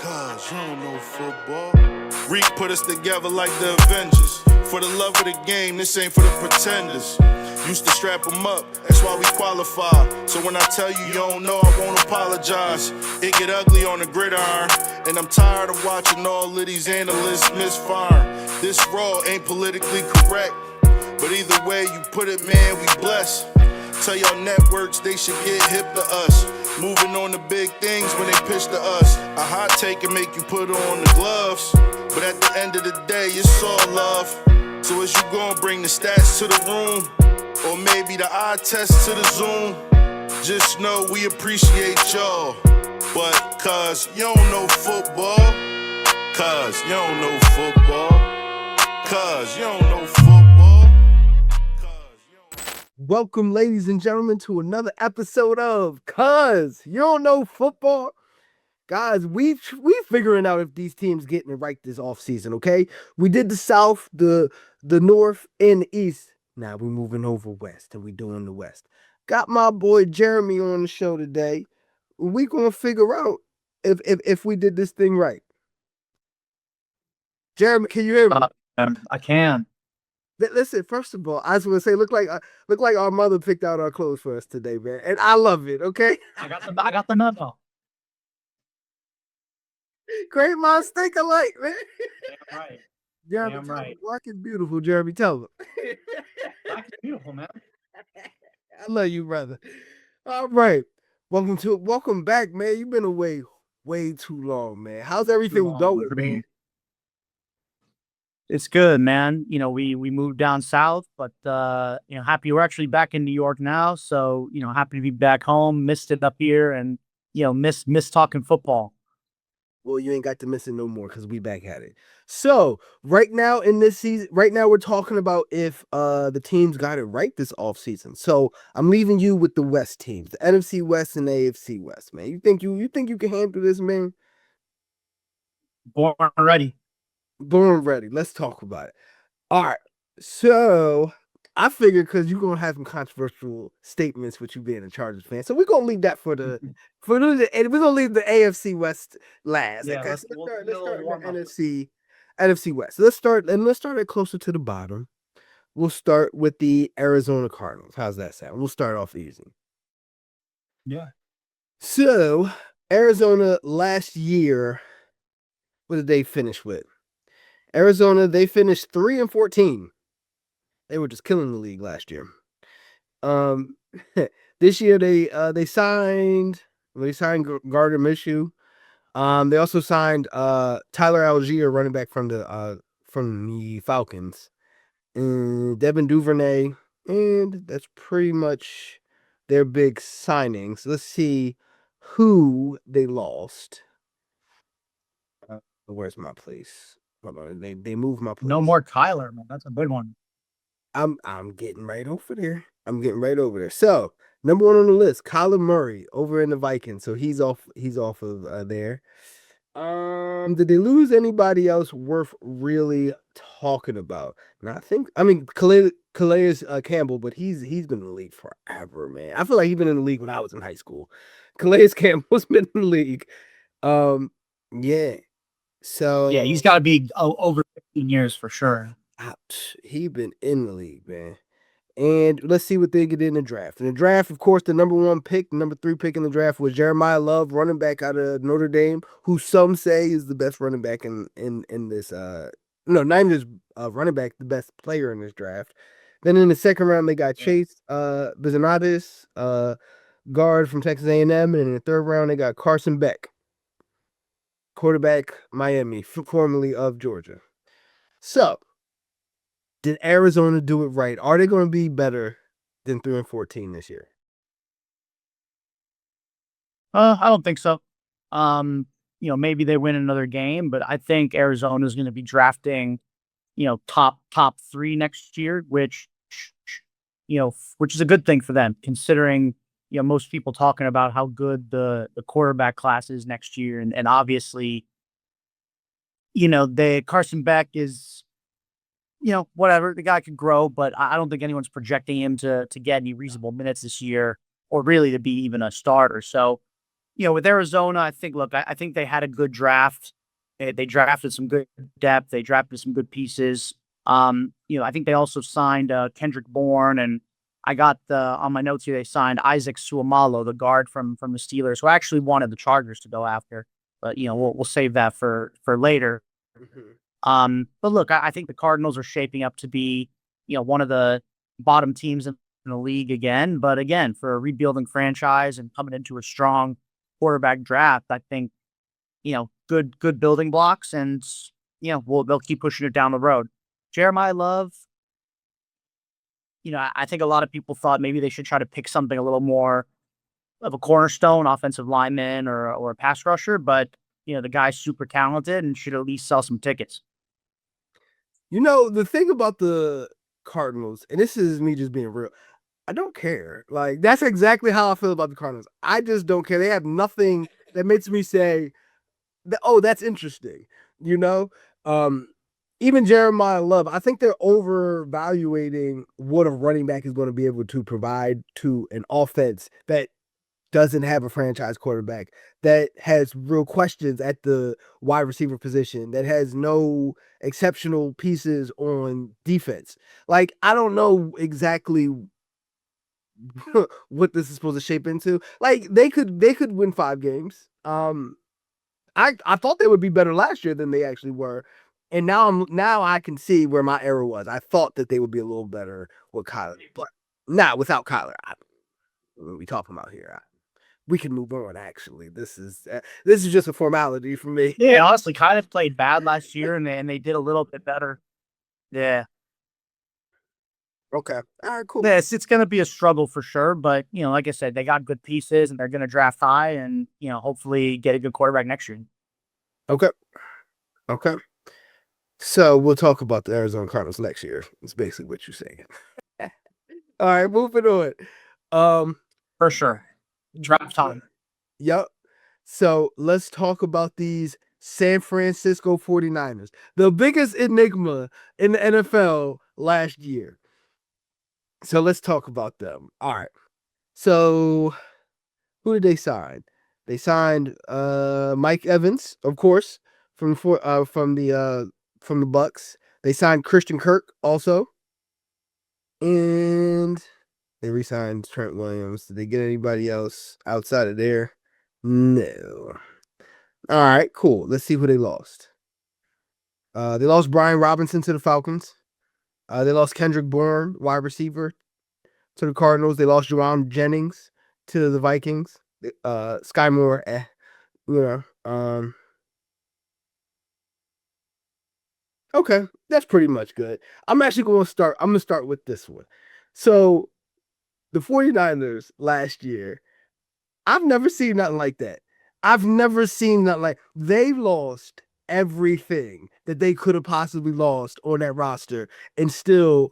Cause you don't know football. Reek put us together like the Avengers. For the love of the game, this ain't for the pretenders. Used to strap them up, that's why we qualify. So when I tell you you don't know, I won't apologize. It get ugly on the gridiron, and I'm tired of watching all of these analysts misfire. This raw ain't politically correct, but either way you put it, man, we blessed. Tell y'all networks they should get hip to us. Moving on to big things when they pitch to us. A hot take can make you put on the gloves, but at the end of the day, it's all love. So as you gon' bring the stats to the room, or maybe the eye test to the Zoom, just know we appreciate y'all. But cause you don't know football, cause you don't know football, cause you don't know football. Welcome, ladies and gentlemen, to another episode of Cuz You Don't Know Football. Guys, we figuring out if these teams getting it right this offseason, okay? We did the South, the North, and the East. Now we're moving over West, and we doing the West. Got my boy Jeremy on the show today. We gonna figure out if we did this thing right. Jeremy, can you hear me? I can. Listen, first of all, I was gonna say, look like our mother picked out our clothes for us today, man, and I love it. Okay, I got the memo. Great minds think alike, man. Damn right. Jeremy, Damn right. Black is beautiful. Jeremy, tell them. Black is beautiful, man. I love you, brother. All right, welcome back, man. You've been away way too long, man. How's everything going? It's good, man. You know, we moved down south, but happy we're actually back in New York now. So, happy to be back home. Missed it up here, and miss talking football. Well, you ain't got to miss it no more because we back at it. So right now in this season, we're talking about if the teams got it right this offseason. So I'm leaving you with the West teams, the NFC West and the AFC West, man. You think you can handle this, man? Born ready. Born ready. Let's talk about it. All right. So I figured because you're gonna have some controversial statements with you being a Chargers fan, so we're gonna leave that for the we're gonna leave the AFC West last. Yeah, okay? let's Start start with the NFC West. Let's start it closer to the bottom. We'll start with the Arizona Cardinals. How's that sound? We'll start off easy. Yeah. So Arizona last year, what did they finish with? Arizona, they finished 3-14. They were just killing the league last year. This year they signed Gardner Minshew. They also signed Tyler Algier, running back from the Falcons, and Devin Duvernay, and that's pretty much their big signings. Let's see who they lost. Where's my place? They moved my place. No more Kyler, man. That's a good one. I'm getting right over there. So, number one on the list, Kyler Murray over in the Vikings. So he's off of there. Did they lose anybody else worth really talking about? And Calais Campbell, but he's been in the league forever, man. I feel like he's been in the league when I was in high school. Calais Campbell's been in the league. Yeah. So yeah, he's got to be over 15 years for sure. He been in the league, man. And let's see what they get in the draft. In the draft, of course, the number 3 pick in the draft was Jeremiah Love, running back out of Notre Dame, who some say is the best running back in this. No, not even just running back, the best player in this draft. Then in the second round, they got Chase Bizanatis, guard from Texas A&M, and in the third round, they got Carson Beck, quarterback, Miami, formerly of Georgia. So, did Arizona do it right? Are they going to be better than 3-14 this year? I don't think so. Maybe they win another game, but I think Arizona is going to be drafting, top 3 next year, which is a good thing for them, considering most people talking about how good the quarterback class is next year, and obviously, the Carson Beck is. Whatever, the guy could grow, but I don't think anyone's projecting him to get any reasonable minutes this year, or really to be even a starter. So, With Arizona, I think, look, I think they had a good draft. They drafted some good depth. They drafted some good pieces. I think they also signed Kendrick Bourne, and I got on my notes here they signed Isaac Suomalo, the guard from the Steelers, who I actually wanted the Chargers to go after, but we'll save that for later. Mhm. But look, I think the Cardinals are shaping up to be one of the bottom teams in the league again. But again, for a rebuilding franchise and coming into a strong quarterback draft, I think good building blocks, and they'll keep pushing it down the road. Jeremiah Love, I think a lot of people thought maybe they should try to pick something a little more of a cornerstone offensive lineman or a pass rusher, but the guy's super talented and should at least sell some tickets. The thing about the Cardinals, and this is me just being real, I don't care. Like, that's exactly how I feel about the Cardinals. I just don't care. They have nothing that makes me say, oh, that's interesting. You know? Um, Even Jeremiah Love, I think they're overvaluating what a running back is going to be able to provide to an offense that doesn't have a franchise quarterback, that has real questions at the wide receiver position, that has no exceptional pieces on defense. Like, I don't know exactly what this is supposed to shape into. Like, they could win 5 games. I thought they would be better last year than they actually were. And now I can see where my error was. I thought that they would be a little better with Kyler, but not without Kyler. What are we talking about here? We can move on. Actually, this is just a formality for me. Yeah, honestly, kind of played bad last year, and they did a little bit better. Yeah. Okay. All right. Cool. Yeah, it's gonna be a struggle for sure, but like I said, they got good pieces and they're gonna draft high and hopefully get a good quarterback next year. Okay. Okay. So we'll talk about the Arizona Cardinals next year. It's basically what you're saying. All right, moving on. For sure. Draft time. Yep. So let's talk about these San Francisco 49ers, the biggest enigma in the NFL last year. So let's talk about them. All right. So who did they sign? They signed Mike Evans, of course, from the Bucks. They signed Christian Kirk also. And they re-signed Trent Williams. Did they get anybody else outside of there? No. All right, cool. Let's see who they lost. They lost Brian Robinson to the Falcons. They lost Kendrick Bourne, wide receiver, to the Cardinals. They lost Jerome Jennings to the Vikings. Sky Moore, you know. Okay, that's pretty much good. I'm going to start with this one. So the 49ers last year, I've never seen nothing like that. I've never seen nothing like they lost everything that they could have possibly lost on that roster and still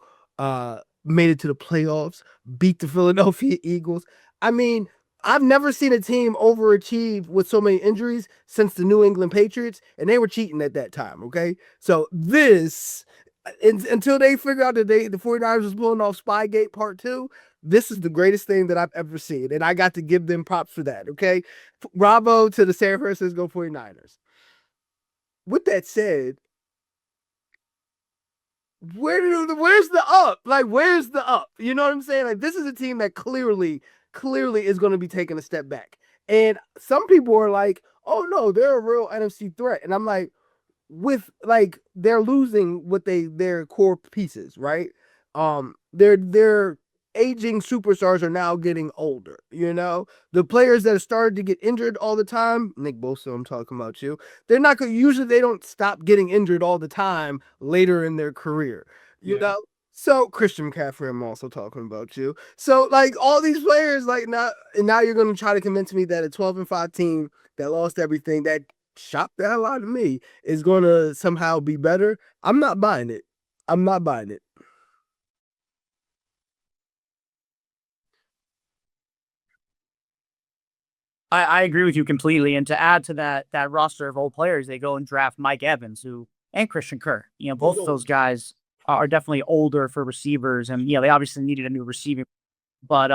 made it to the playoffs, beat the Philadelphia Eagles. I mean, I've never seen a team overachieve with so many injuries since the New England Patriots, and they were cheating at that time, okay? So until they figure out that the 49ers was pulling off Spygate Part 2, this is the greatest thing that I've ever seen, and I got to give them props for that, okay? Bravo to the San Francisco 49ers. With that said, where's the up? Like, where's the up? You know what I'm saying? Like, this is a team that clearly is going to be taking a step back. And some people are like, oh no, they're a real NFC threat. And I'm like, they're losing their core pieces, right? Their aging superstars are now getting older. The players that have started to get injured all the time, Nick Bosa, I'm talking about you. They're not going. Usually, they don't stop getting injured all the time later in their career. You know. So Christian McCaffrey, I'm also talking about you. So like all these players, like now you're going to try to convince me that a 12-5 team that lost everything, that shocked the hell out of me, is going to somehow be better. I'm not buying it. I'm not buying it. I agree with you completely. And to add to that roster of old players, they go and draft Mike Evans, and Christian Kirk. Both of those guys are definitely older for receivers, and they obviously needed a new receiver. But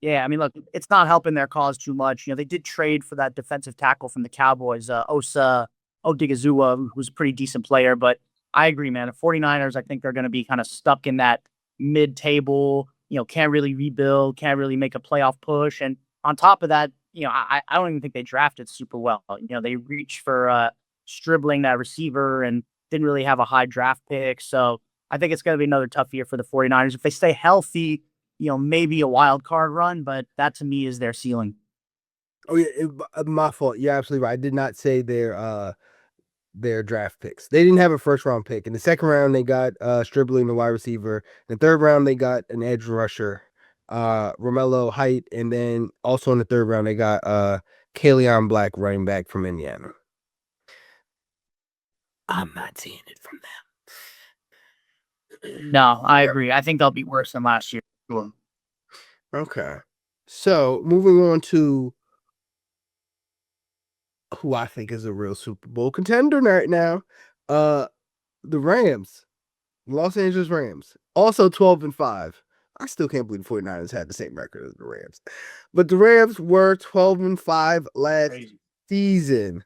Yeah, I mean, look, it's not helping their cause too much. They did trade for that defensive tackle from the Cowboys, Osa Odigizua, who was a pretty decent player. But I agree, man. The 49ers, I think they're going to be kind of stuck in that mid-table, can't really rebuild, can't really make a playoff push. And on top of that, I don't even think they drafted super well. They reached for Stribling, that receiver, and didn't really have a high draft pick. So I think it's going to be another tough year for the 49ers. If they stay healthy, maybe a wild card run, but that to me is their ceiling. Oh yeah, my fault. You're absolutely right. I did not say their draft picks. They didn't have a first round pick. In the second round, they got Stribling, the wide receiver. In the third round, they got an edge rusher, Romello Height, and then also in the third round, they got Kaleon Black, running back from Indiana. I'm not seeing it from them. No, I agree. I think they'll be worse than last year. Sure. Okay. So moving on to who I think is a real Super Bowl contender right now. The Rams. Los Angeles Rams. Also 12-5. I still can't believe the 49ers had the same record as the Rams. But the Rams were 12-5 last season.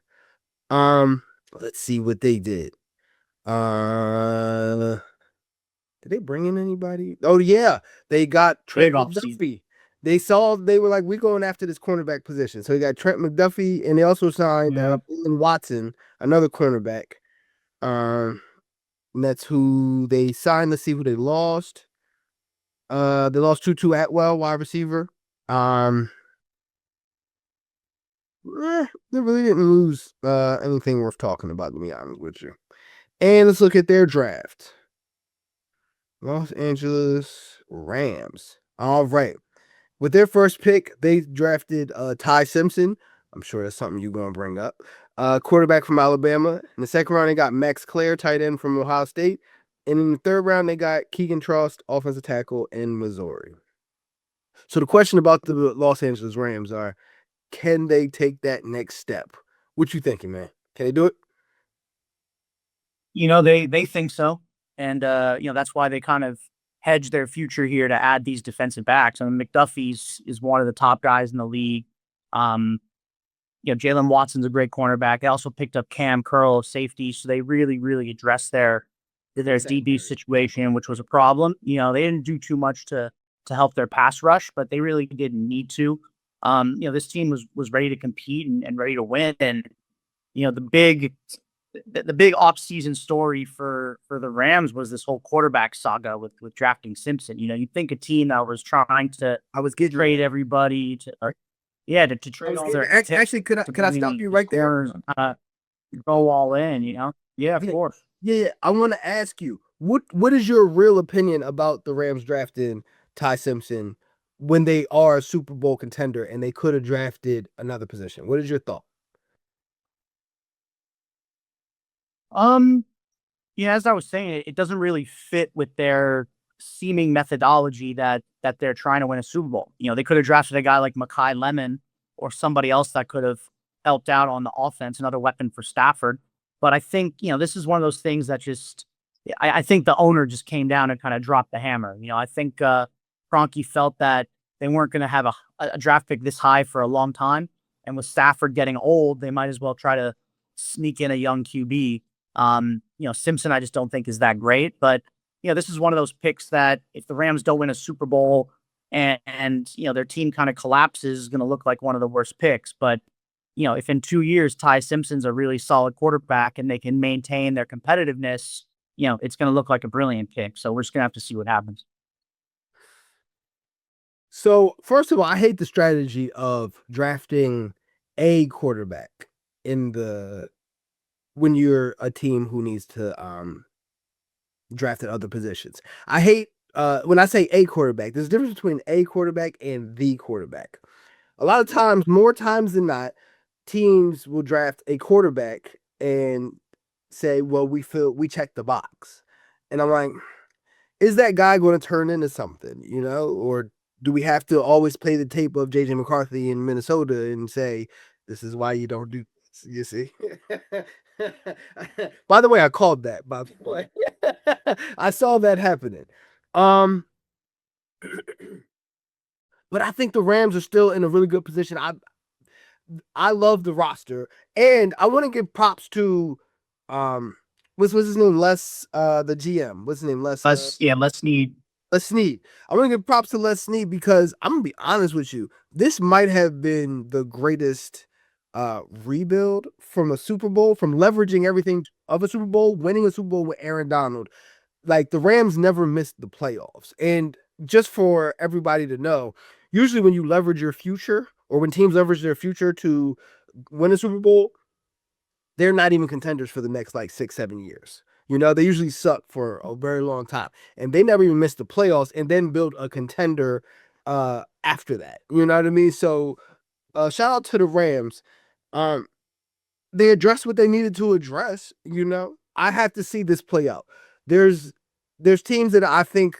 Let's see what they did. Did they bring in anybody? Oh yeah, they got Trent McDuffie. They were like, we're going after this cornerback position. So they got Trent McDuffie, and they also signed Watson, another cornerback. And that's who they signed. Let's see who they lost. They lost Tutu Atwell, wide receiver. They really didn't lose anything worth talking about, to be honest with you. And let's look at their draft. Los Angeles Rams. All right. With their first pick, they drafted Ty Simpson. I'm sure that's something you're going to bring up. Quarterback from Alabama. In the second round, they got Max Clare, tight end from Ohio State. And in the third round, they got Keegan Trost, offensive tackle in Missouri. So the question about the Los Angeles Rams are, can they take that next step? What you thinking, man? Can they do it? They think so. And that's why they kind of hedge their future here to add these defensive backs. I mean, McDuffie's is one of the top guys in the league. Jalen Watson's a great cornerback. They also picked up Cam Curl, safety, so they really, really addressed their DB situation, which was a problem. They didn't do too much to help their pass rush, but they really didn't need to. This team was ready to compete and ready to win. And the big offseason story for the Rams was this whole quarterback saga with drafting Simpson. You'd think a team that was trying to trade everybody to trade all their actually could I stop you right there? Go all in, Yeah, of course. Yeah, I want to ask you, what is your real opinion about the Rams drafting Ty Simpson when they are a Super Bowl contender and they could have drafted another position? What is your thought? As I was saying, it doesn't really fit with their seeming methodology that they're trying to win a Super Bowl. They could have drafted a guy like Mekhi Lemon or somebody else that could have helped out on the offense, another weapon for Stafford. But I think, this is one of those things that just, I think the owner just came down and kind of dropped the hammer. I think Kroenke felt that they weren't going to have a draft pick this high for a long time. And with Stafford getting old, they might as well try to sneak in a young QB. Simpson, I just don't think is that great. But, this is one of those picks that if the Rams don't win a Super Bowl and their team kind of collapses, is going to look like one of the worst picks. But, if in 2 years Ty Simpson's a really solid quarterback and they can maintain their competitiveness, it's going to look like a brilliant pick. So we're just going to have to see what happens. So, first of all, I hate the strategy of drafting a quarterback when you're a team who needs to draft at other positions. I hate when I say a quarterback, there's a difference between a quarterback and the quarterback. A lot of times, more times than not, teams will draft a quarterback and say, well, we check the box. And I'm like, is that guy going to turn into something, or do we have to always play the tape of JJ McCarthy in Minnesota and say, this is why you don't do this, you see? By the way, I called that, by the way. I saw that happening. but I think the Rams are still in a really good position. I love the roster, and I want to give props to what's his name? The GM. What's his name? Let's Snead. Les Snead. I want to give props to Les Snead because I'm gonna be honest with you. This might have been the greatest rebuild from a Super Bowl, from leveraging everything of a Super Bowl, winning a Super Bowl with Aaron Donald. Like, the Rams never missed the playoffs. And just for everybody to know, usually when you leverage your future, or when teams leverage their future to win a Super Bowl, they're not even contenders for the next like 6-7 years. They usually suck for a very long time, and they never even missed the playoffs and then build a contender after that. You know what I mean? So shout out to the Rams. They addressed what they needed to address. I have to see this play out. There's teams that I think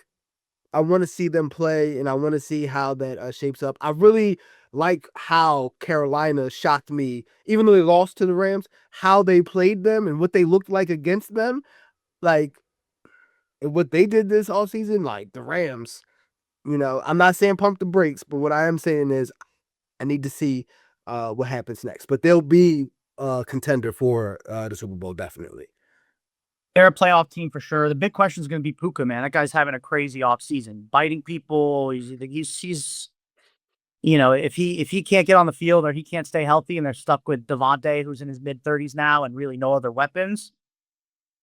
I want to see them play, and I want to see how that shapes up. I really like how Carolina shocked me, even though they lost to the Rams, how they played them and what they looked like against them. Like, and what they did this all season, like the Rams, I'm not saying pump the brakes, but what I am saying is I need to see what happens next. But they'll be a contender for the Super Bowl, definitely. They're a playoff team for sure. The big question is going to be Puka, man. That guy's having a crazy offseason, biting people. He's if he can't get on the field or he can't stay healthy and they're stuck with Devontae, who's in his mid-30s now and really no other weapons,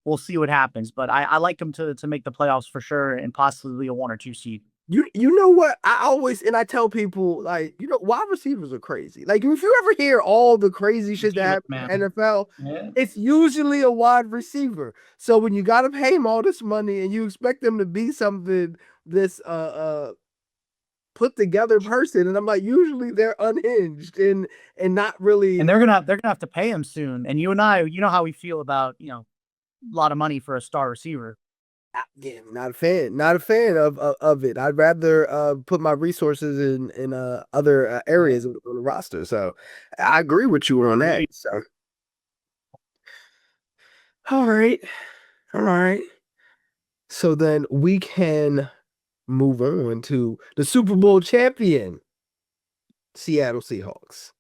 we'll see what happens. But I like him to make the playoffs for sure and possibly a 1 or 2 seed. You know what? I tell people, like, wide receivers are crazy. Like, if you ever hear all the crazy shit that happens in the NFL, it's usually a wide receiver. So when you got to pay him all this money and you expect them to be something this put together person, and I'm like, usually they're unhinged and not really. And they're gonna have to pay him soon. And you and I, how we feel about a lot of money for a star receiver. Yeah, not a fan of it. I'd rather put my resources in other areas on the roster. So I agree with you on that. So all right. So then we can move on to the Super Bowl champion, Seattle Seahawks.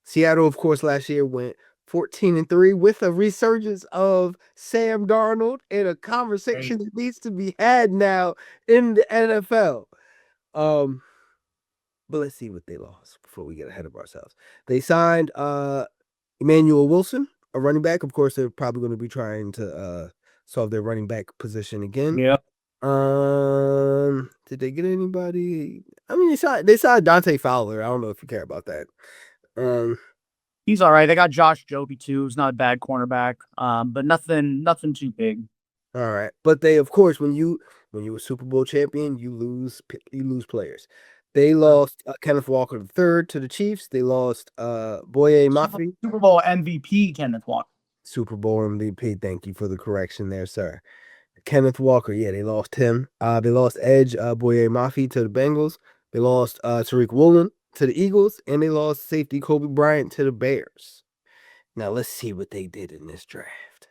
Seattle, of course, last year went 14-3 with a resurgence of Sam Darnold and a conversation that needs to be had now in the NFL. But let's see what they lost before we get ahead of ourselves. They signed Emmanuel Wilson, a running back. Of course, they're probably going to be trying to solve their running back position again. Yeah. Did they get anybody? I mean, they signed Dante Fowler. I don't know if you care about that. He's all right. They got Josh Joby too, who's not a bad cornerback. But nothing too big. All right. But they, of course, when you a Super Bowl champion, you lose players. They lost Kenneth Walker III to the Chiefs. They lost Boye Mafe. Super Bowl MVP Kenneth Walker. Super Bowl MVP. Thank you for the correction there, sir. Kenneth Walker, yeah, they lost him. They lost Edge Boye Mafe to the Bengals. They lost Tariq Woolen to the Eagles, and they lost safety Kobe Bryant to the Bears. Now let's see what they did in this draft.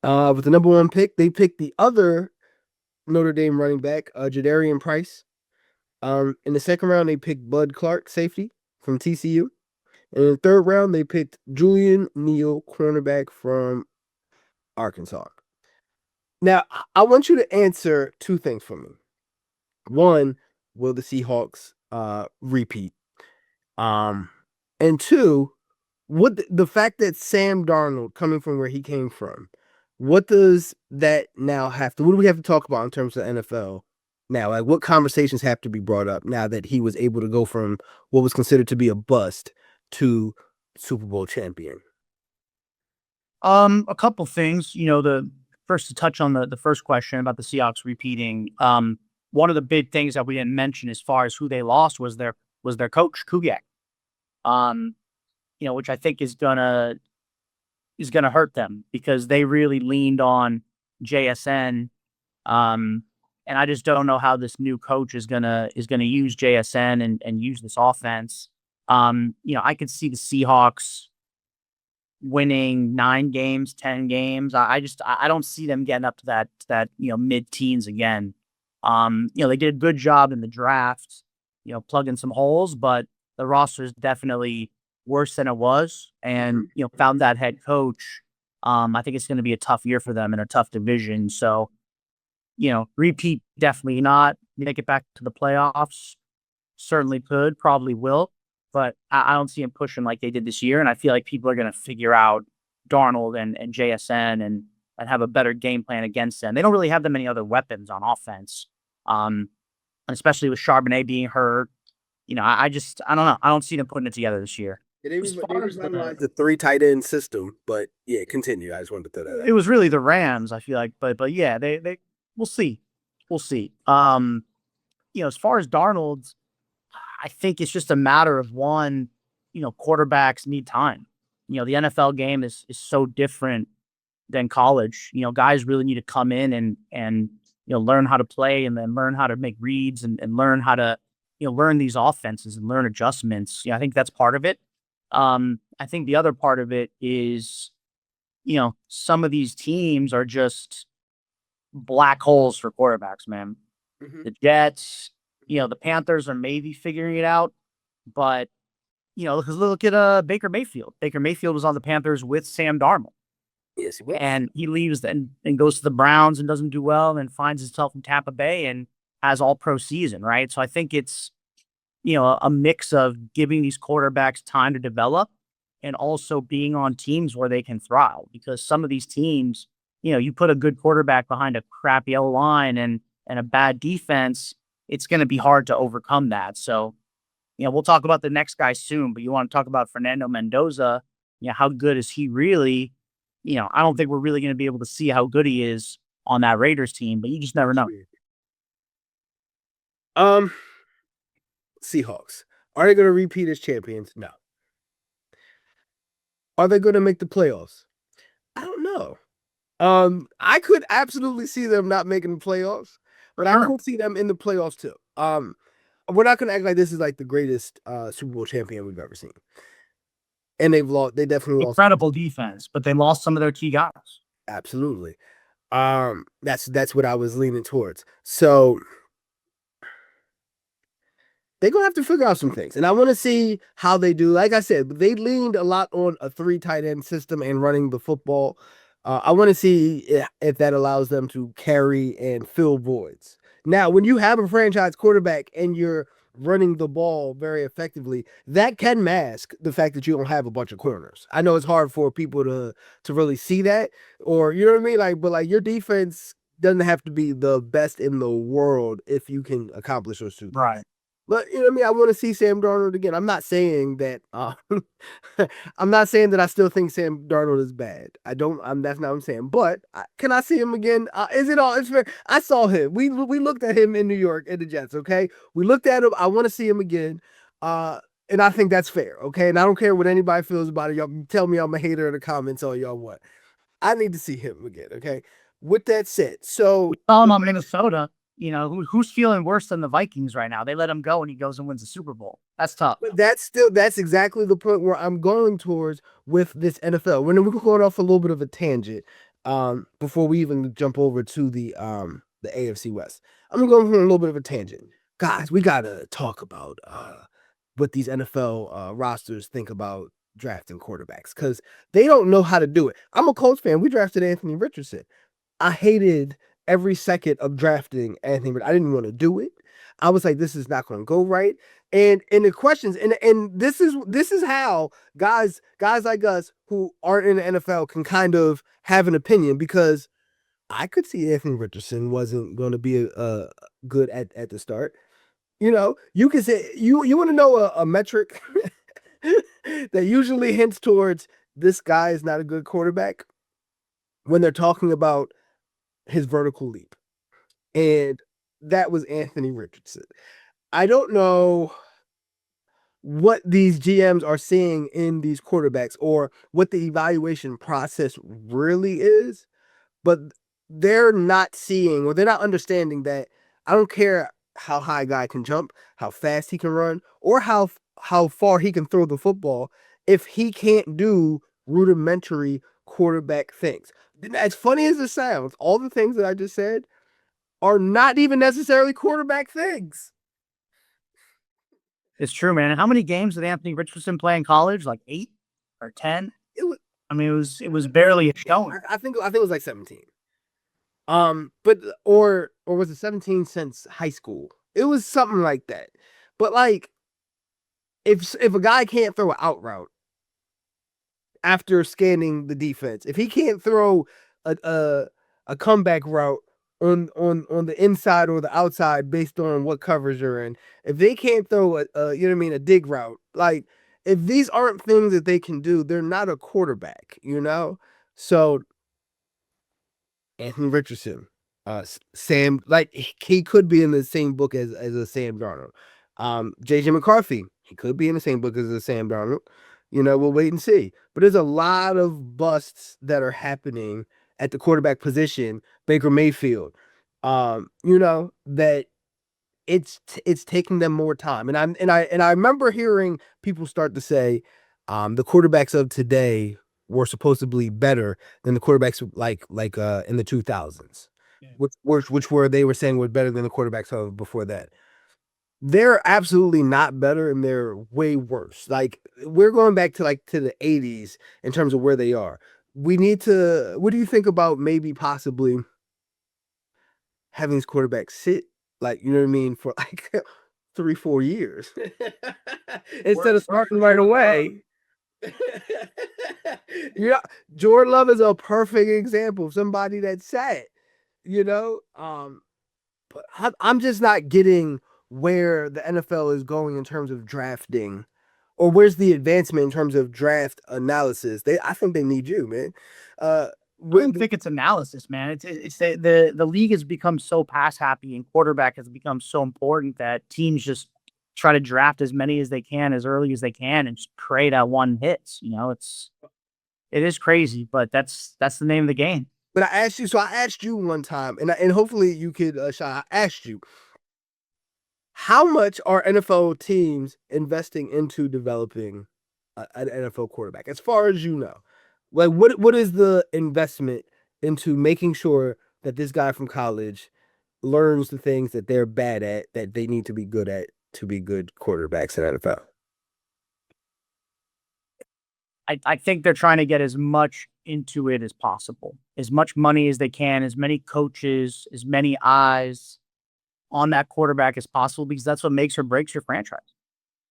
With the number 1 pick, they picked the other Notre Dame running back, Jadarian Price. In the second round, they picked Bud Clark, safety from TCU. And in the third round, they picked Julian Neal, cornerback from Arkansas. Now, I want you to answer 2 things for me. One, will the Seahawks repeat? And 2, what the fact that Sam Darnold, coming from where he came from, what does that now have to? What do we have to talk about in terms of NFL now? Like, what conversations have to be brought up now that he was able to go from what was considered to be a bust to Super Bowl champion? A couple things. The first to touch on the first question about the Seahawks repeating. One of the big things that we didn't mention as far as who they lost was their coach Kubiak. Which I think is gonna hurt them because they really leaned on JSN. And I just don't know how this new coach is gonna use JSN and use this offense. I could see the Seahawks winning 9 games, 10 games. I don't see them getting up to that mid-teens again. They did a good job in the draft, plugging some holes, but the roster is definitely worse than it was. And, found that head coach. I think it's going to be a tough year for them in a tough division. So, repeat, definitely not. Make it back to the playoffs. Certainly could, probably will. But I don't see him pushing like they did this year. And I feel like people are going to figure out Darnold and JSN and have a better game plan against them. They don't really have that many other weapons on offense. And especially with Charbonnet being hurt, I don't know. I don't see them putting it together this year. They revitalized the 3 tight end system, but yeah, continue. I just wanted to throw that out. It was really the Rams, I feel like, but yeah, they we'll see. We'll see. As far as Darnold, I think it's just a matter of one, quarterbacks need time. The NFL game is so different than college. Guys really need to come in and learn how to play and then learn how to make reads and learn how to, learn these offenses and learn adjustments. I think that's part of it. I think the other part of it is, some of these teams are just black holes for quarterbacks, man. Mhm. The Jets, the Panthers are maybe figuring it out, but because look at Baker Mayfield. Baker Mayfield was on the Panthers with Sam Darnold. Yes, he will. And he leaves and goes to the Browns and doesn't do well, and then finds himself in Tampa Bay and has all pro season, right? So I think it's, a mix of giving these quarterbacks time to develop and also being on teams where they can thrive. Because some of these teams, you put a good quarterback behind a crappy O-line and a bad defense, it's going to be hard to overcome that. So, we'll talk about the next guy soon, but you want to talk about Fernando Mendoza. How good is he really? I don't think we're really going to be able to see how good he is on that Raiders team, but you just never know. Seahawks. Are they going to repeat as champions? No. Are they going to make the playoffs? I don't know. I could absolutely see them not making the playoffs, but I could see them in the playoffs too. We're not going to act like this is like the greatest Super Bowl champion we've ever seen. And they've lost. They definitely lost. Incredible defense, but they lost some of their key guys. Absolutely. That's what I was leaning towards. So they're going to have to figure out some things. And I want to see how they do. Like I said, they leaned a lot on a 3 tight end system and running the football. I want to see if that allows them to carry and fill voids. Now, when you have a franchise quarterback and you're running the ball very effectively, that can mask the fact that you don't have a bunch of corners. I know it's hard for people to really see that, or you know what I mean? But your defense doesn't have to be the best in the world if you can accomplish those 2 things. Right. But you know what I mean? I want to see Sam Darnold again. I'm not saying that I'm not saying that I still think Sam Darnold is bad. That's not what I'm saying. But can I see him again? It's fair. I saw him. We looked at him in New York at the Jets, okay? We looked at him. I want to see him again. And I think that's fair, okay? And I don't care what anybody feels about it. Y'all tell me I'm a hater in the comments all y'all want. I need to see him again, okay? With that said, so we saw him on Minnesota. Who's feeling worse than the Vikings right now? They let him go and he goes and wins the Super Bowl. That's tough. But that's exactly the point where I'm going towards with this NFL. We're going off a little bit of a tangent before we even jump over to the AFC West. I'm going for a little bit of a tangent. Guys, we got to talk about what these NFL rosters think about drafting quarterbacks because they don't know how to do it. I'm a Colts fan. We drafted Anthony Richardson. I hated every second of drafting Anthony, but I didn't want to do it. I was like, this is not going to go right. And the questions, and this is how guys like us who aren't in the NFL can kind of have an opinion because I could see Anthony Richardson wasn't going to be good at the start. You can say you want to know a metric that usually hints towards this guy is not a good quarterback when they're talking about his vertical leap. And that was Anthony Richardson. I don't know what these GMs are seeing in these quarterbacks or what the evaluation process really is, but they're not seeing or they're not understanding that I don't care how high a guy can jump, how fast he can run, or how far he can throw the football if he can't do rudimentary quarterback things. As funny as it sounds, all the things that I just said, are not even necessarily quarterback things. It's true, man. How many games did Anthony Richardson play in college? Like 8 or 10? It was, I mean, it was barely a showing. I think it was like 17. But or was it 17 since high school? It was something like that. But like, if a guy can't throw an out route after scanning the defense, if he can't throw a comeback route on the inside or the outside based on what coverage you're in, if they can't throw a dig route, like if these aren't things that they can do, they're not a quarterback, So Anthony Richardson, Sam, like he could be in the same book as a Sam Darnold. JJ McCarthy, he could be in the same book as a Sam Darnold. We'll wait and see. But there's a lot of busts that are happening at the quarterback position. Baker Mayfield, that it's taking them more time. And I remember hearing people start to say, the quarterbacks of today were supposedly better than the quarterbacks like in the 2000s, Yeah. which were they were saying were better than the quarterbacks of before that. They're absolutely not better, and they're way worse. Like we're going back to the 80s in terms of where they are. We need to. What do you think about maybe possibly having these quarterbacks sit, like, you know what I mean, for like 3-4 years instead of starting right away? Yeah, Jordan Love is a perfect example of somebody that sat, but I'm just not getting where the NFL is going in terms of drafting, or where's the advancement in terms of draft analysis. I think they need you, man. I don't think it's analysis, man. It's the league has become so pass happy, and quarterback has become so important that teams just try to draft as many as they can as early as they can and just pray that one hits. It is crazy, but that's the name of the game. But I asked you one time, and hopefully you could, Sean, I asked you, how much are NFL teams investing into developing an NFL quarterback, as far as you know? Like, what is the investment into making sure that this guy from college learns the things that they're bad at, that they need to be good at to be good quarterbacks in NFL? I think they're trying to get as much into it as possible, as much money as they can, as many coaches, as many eyes on that quarterback as possible, because that's what makes or breaks your franchise.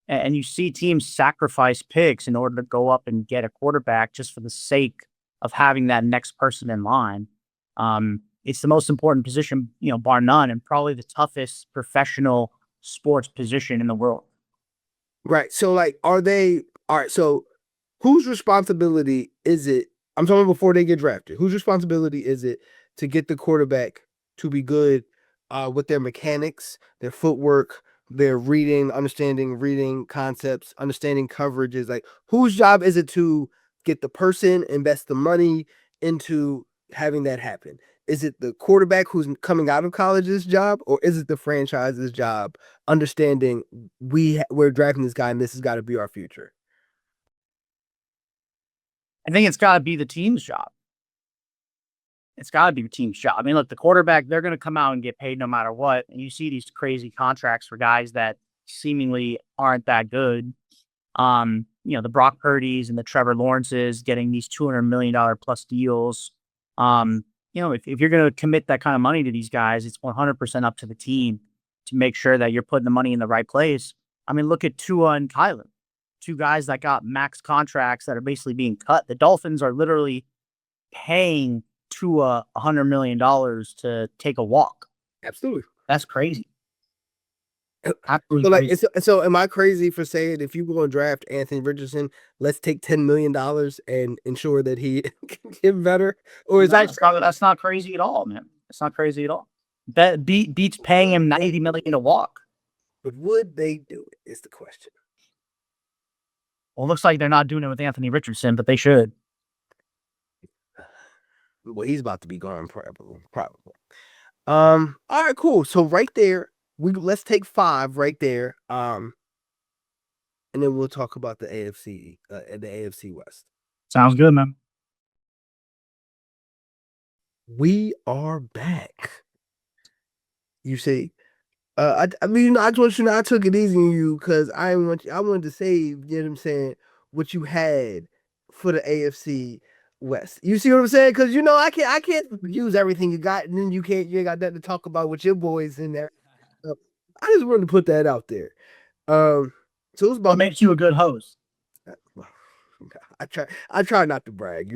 And you see teams sacrifice picks in order to go up and get a quarterback just for the sake of having that next person in line. It's the most important position, bar none, and probably the toughest professional sports position in the world. Right. So, like, all right. So, whose responsibility is it? I'm talking before they get drafted. Whose responsibility is it to get the quarterback to be good with their mechanics, their footwork, their understanding reading concepts, understanding coverages? Like, whose job is it to get the person, invest the money into having that happen? Is it the quarterback who's coming out of college's job, or is it the franchise's job, understanding we're drafting this guy and this has got to be our future? I think it's got to be the team's job. It's got to be the team's job. I mean, look, the quarterback, they're going to come out and get paid no matter what. And you see these crazy contracts for guys that seemingly aren't that good. The Brock Purdy's and the Trevor Lawrence's getting these $200 million plus deals. If you're going to commit that kind of money to these guys, it's 100% up to the team to make sure that you're putting the money in the right place. I mean, look at Tua and Kyler, two guys that got max contracts that are basically being cut. The Dolphins are literally paying Tua $100 million to take a walk. Absolutely. That's crazy. Absolutely. So, like, crazy. So am I crazy for saying, if you go and draft Anthony Richardson, let's take $10 million and ensure that he can get better? Or is that's not crazy at all, man. It's not crazy at all. That beats paying him $90 million to walk. But would they do it, is the question. Well, it looks like they're not doing it with Anthony Richardson, but they should. Well, he's about to be gone probably. All right, cool. So right there, let's take 5 right there. And then we'll talk about the AFC, the AFC West. Sounds good, man. We are back. You see, I mean, I just want you to know I took it easy on you because I wanted to save, you know what I'm saying, what you had for the AFC West. You see what I'm saying? Because I can't use everything you got, and then you ain't got nothing to talk about with your boys in there. So, I just wanted to put that out there. So it's What about makes you a good host? I try not to brag,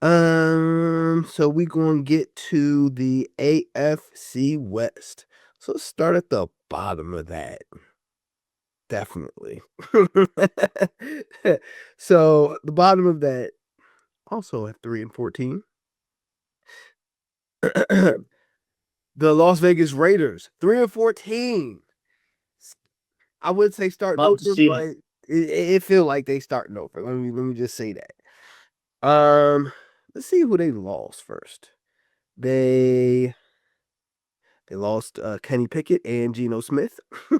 So we gonna get to the AFC West. So let's start at the bottom of that. Definitely. So the bottom of that, also at 3-14. The Las Vegas Raiders, 3-14. I would say starting Love to over, see but it. it feel like they starting over. Let me just say that. Let's see who they lost first. They lost Kenny Pickett and Geno Smith. I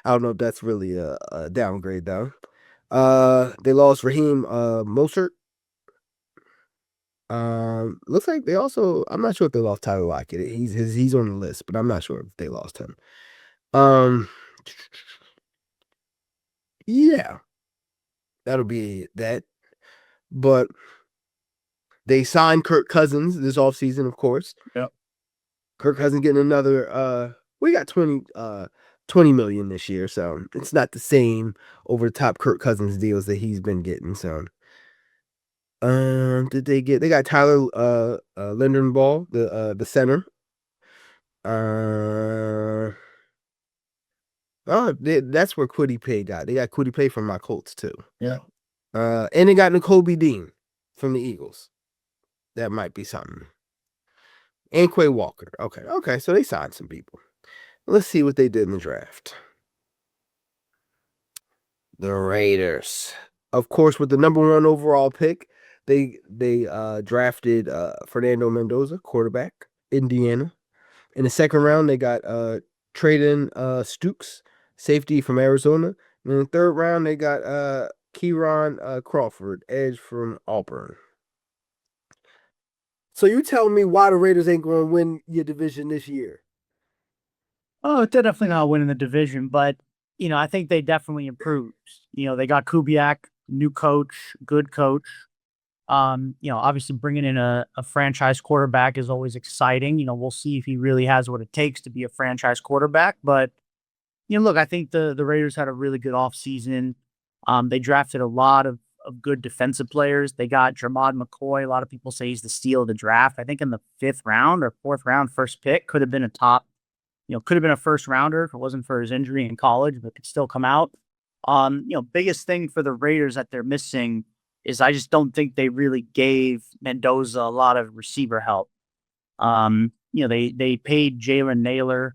don't know if that's really a downgrade though. They lost Raheem Mostert. Looks like they also. I'm not sure if they lost Tyler Lockett. He's on the list, but I'm not sure if they lost him. Um, yeah, that'll be that. But they signed Kirk Cousins this offseason, of course. Yep. Kirk Cousins getting another we got 20 million this year, so it's not the same over the top Kirk Cousins deals that he's been getting. So did they got Tyler Lindenball, the center. That's where Kwity Paye got. They got Kwity Paye from my Colts too. Yeah. And they got N'Kobe Dean from the Eagles. That might be something. And Quay Walker. Okay. So they signed some people. Let's see what they did in the draft. The Raiders, of course, with the number 1 overall pick, they drafted Fernando Mendoza, quarterback, Indiana. In the second round, they got Traden Stukes, safety from Arizona. And in the third round, they got Kieran Crawford, edge from Auburn. So you tell me why the Raiders ain't going to win your division this year? Oh, they're definitely not winning the division, but I think they definitely improved. They got Kubiak, new coach, good coach. Obviously bringing in a franchise quarterback is always exciting. We'll see if he really has what it takes to be a franchise quarterback. But, look, I think the Raiders had a really good offseason. They drafted a lot of good defensive players. They got Jermod McCoy. A lot of people say he's the steal of the draft. I think in the 5th round or 4th round, first pick, could have been a top, could have been a first rounder if it wasn't for his injury in college, but could still come out. Biggest thing for the Raiders that they're missing is I just don't think they really gave Mendoza a lot of receiver help. They paid Jalen Naylor,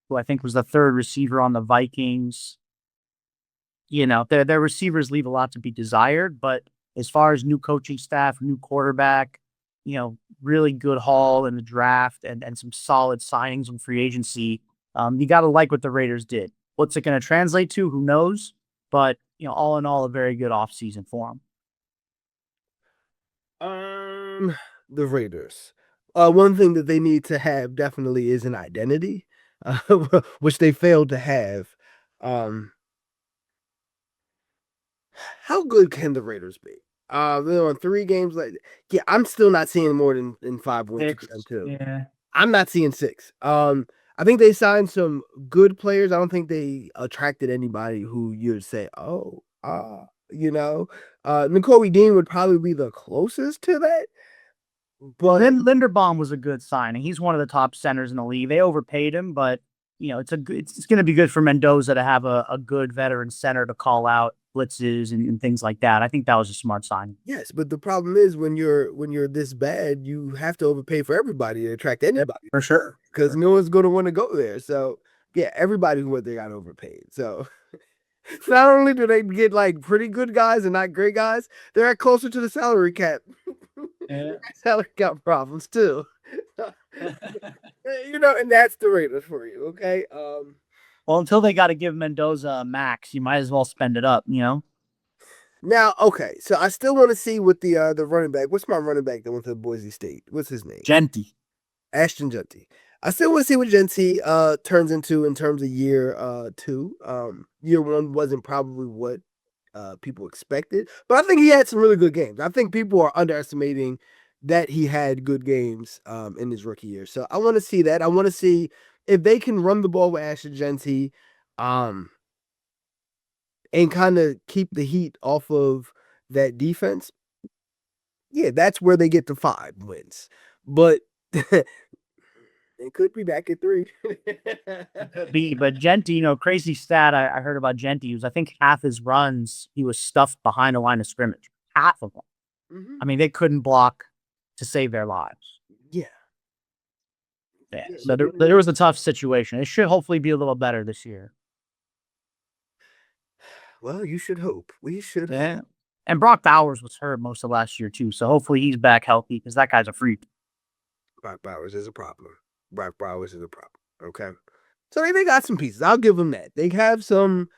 who I think was the 3rd receiver on the Vikings. Their receivers leave a lot to be desired, but as far as new coaching staff, new quarterback, really good haul in the draft and some solid signings in free agency. You got to like what the Raiders did. What's it going to translate to? Who knows? But, all in all, a very good offseason for them. The Raiders. One thing that they need to have definitely is an identity, which they failed to have. How good can the Raiders be? They're on 3 games. I'm still not seeing more than 5 wins. Yeah. I'm not seeing 6. I think they signed some good players. I don't think they attracted anybody who you'd say, N'Kobe Dean would probably be the closest to that. But Linderbaum was a good signing. He's one of the top centers in the league. They overpaid him, but it's going to be good for Mendoza to have a good veteran center to call out blitzes and things like that. I think that was a smart signing. Yes, but the problem is when you're this bad, you have to overpay for everybody to attract anybody. For sure. Because no one's going to want to go there. So yeah, everybody's what they got overpaid. So not only do they get like pretty good guys and not great guys, they're closer to the salary cap. Yeah. Salary cap problems too. And that's the Raiders for you, okay? Well, until they got to give Mendoza a max, you might as well spend it up, Now, okay, so I still want to see what the running back. What's my running back that went to Boise State? What's his name? Genty. Ashton Genty. I still want to see what Genty turns into in terms of year 2. Year 1 wasn't probably what people expected, but I think he had some really good games. I think people are underestimating that he had good games in his rookie year. So I want to see that. I want to see if they can run the ball with Ashton Genty and kind of keep the heat off of that defense. Yeah, that's where they get to 5 wins. But it could be back at 3. But Genty, crazy stat I heard about Genty was I think half his runs he was stuffed behind a line of scrimmage. Half of them. Mhm. I mean, they couldn't block to save their lives. Yeah. Yeah. Yeah, So but there was a tough situation. It should hopefully be a little better this year. Well, you should hope. We should. Yeah. And Brock Bowers was hurt most of last year too. So hopefully he's back healthy because that guy's a freak. Brock Bowers is a problem. Brock Bowers is a problem. Okay. So they got some pieces. I'll give them that. They have some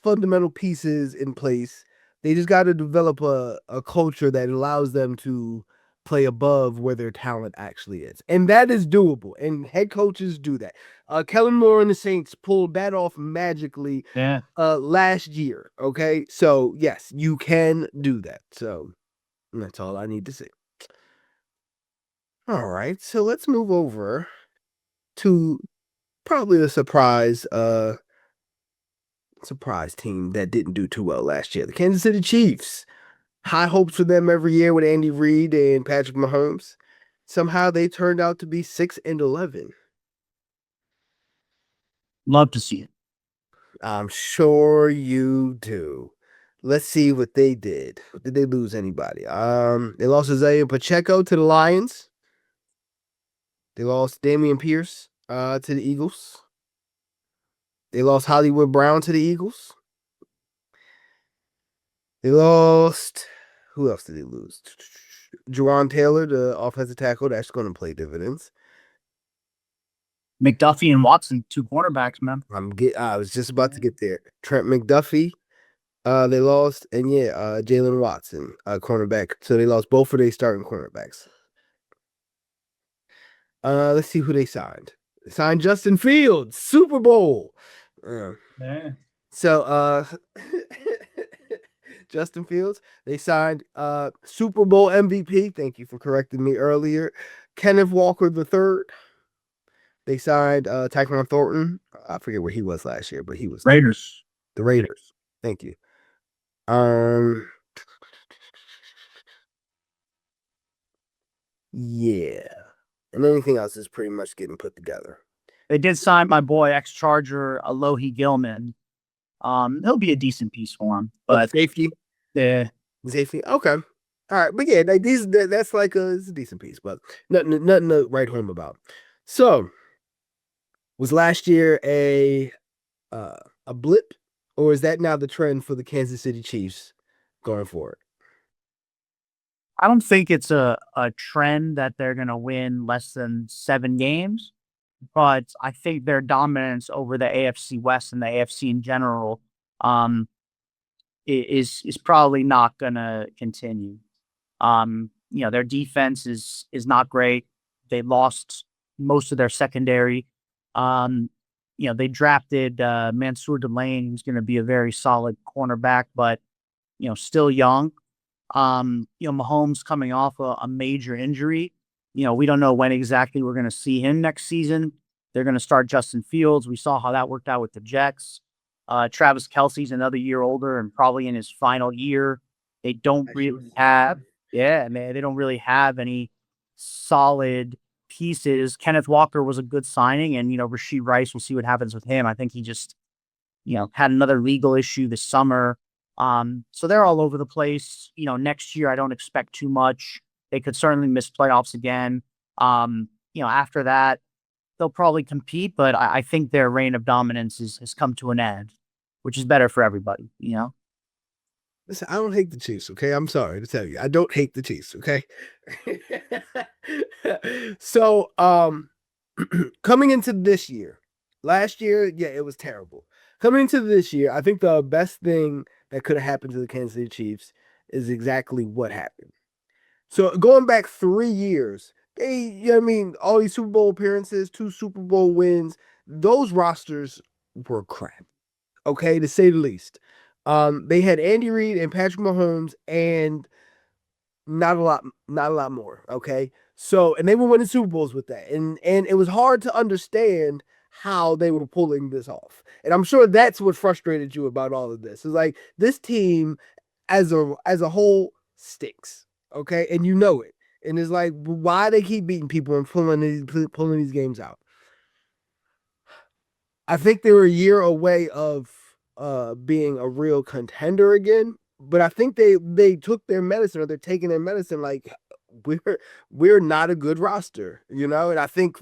fundamental pieces in place. They just got to develop a culture that allows them to play above where their talent actually is. And that is doable. And head coaches do that. Kellen Moore and the Saints pulled that off magically Yeah. last year. Okay. So, yes, you can do that. So, that's all I need to say. All right. So, let's move over to probably the surprise team that didn't do too well last year. The Kansas City Chiefs. High hopes for them every year with Andy Reid and Patrick Mahomes. Somehow they turned out to be 6-11. Love to see it. I'm sure you do. Let's see what they did. Did they lose anybody? They lost Isaiah Pacheco to the Lions. They lost Damian Pierce to the Eagles. They lost Hollywood Brown to the Eagles. They lost. Who else did they lose? Juwan Taylor, the offensive tackle. That's going to play dividends. McDuffie and Watson, 2 cornerbacks, man. I was just about to get there. Trent McDuffie. They lost, and Jalen Watson, cornerback. So they lost both of their starting cornerbacks. Let's see who they signed. They signed Justin Fields, Super Bowl. Yeah. So Justin Fields, they signed Super Bowl MVP. Thank you for correcting me earlier. Kenneth Walker III. They signed Tyquan Thornton. I forget where he was last year, but he was Raiders. the Raiders. Thank you. Yeah. And anything else is pretty much getting put together. They did sign my boy ex-Charger Alohi Gilman. He'll be a decent piece for him. But safety. Yeah. Safety. Okay. All right. But yeah, like that's like it's a decent piece, but nothing to write home about. So was last year a blip, or is that now the trend for the Kansas City Chiefs going forward? I don't think it's a trend that they're going to win less than 7 games, but I think their dominance over the AFC West and the AFC in general is probably not going to continue. Their defense is not great. They lost most of their secondary. They drafted Mansour Delane, who's going to be a very solid cornerback, but still young. Mahomes coming off a major injury. We don't know when exactly we're going to see him next season. They're going to start Justin Fields. We saw how that worked out with the Jets. Travis Kelce's another year older and probably in his final year. They don't really have, they don't really have any solid pieces. Kenneth Walker was a good signing, and Rashee Rice, we'll see what happens with him. I think he just had another legal issue this summer. So they're all over the place. Next year I don't expect too much. They could certainly miss playoffs again. After that they'll probably compete, but I think their reign of dominance has come to an end, which is better for everybody. Listen, I don't hate the Chiefs, okay? I'm sorry to tell you. I don't hate the Chiefs, okay? So, coming into this year, last year, it was terrible. Coming into this year, I think the best thing that could have happened to the Kansas City Chiefs is exactly what happened. So, going back 3 years, you know what I mean, all these Super Bowl appearances, 2 Super Bowl wins. Those rosters were crap. Okay, to say the least. They had Andy Reid and Patrick Mahomes and not a lot more. Okay. So, and they were winning Super Bowls with that. And it was hard to understand how they were pulling this off. And I'm sure that's what frustrated you about all of this. It's like this team as a whole stinks. Okay. And you know it. And it's like, why they keep beating people and pulling these games out. I think they were a year away of being a real contender again. But I think they took their medicine, or they're taking their medicine like we're not a good roster, you know? And I think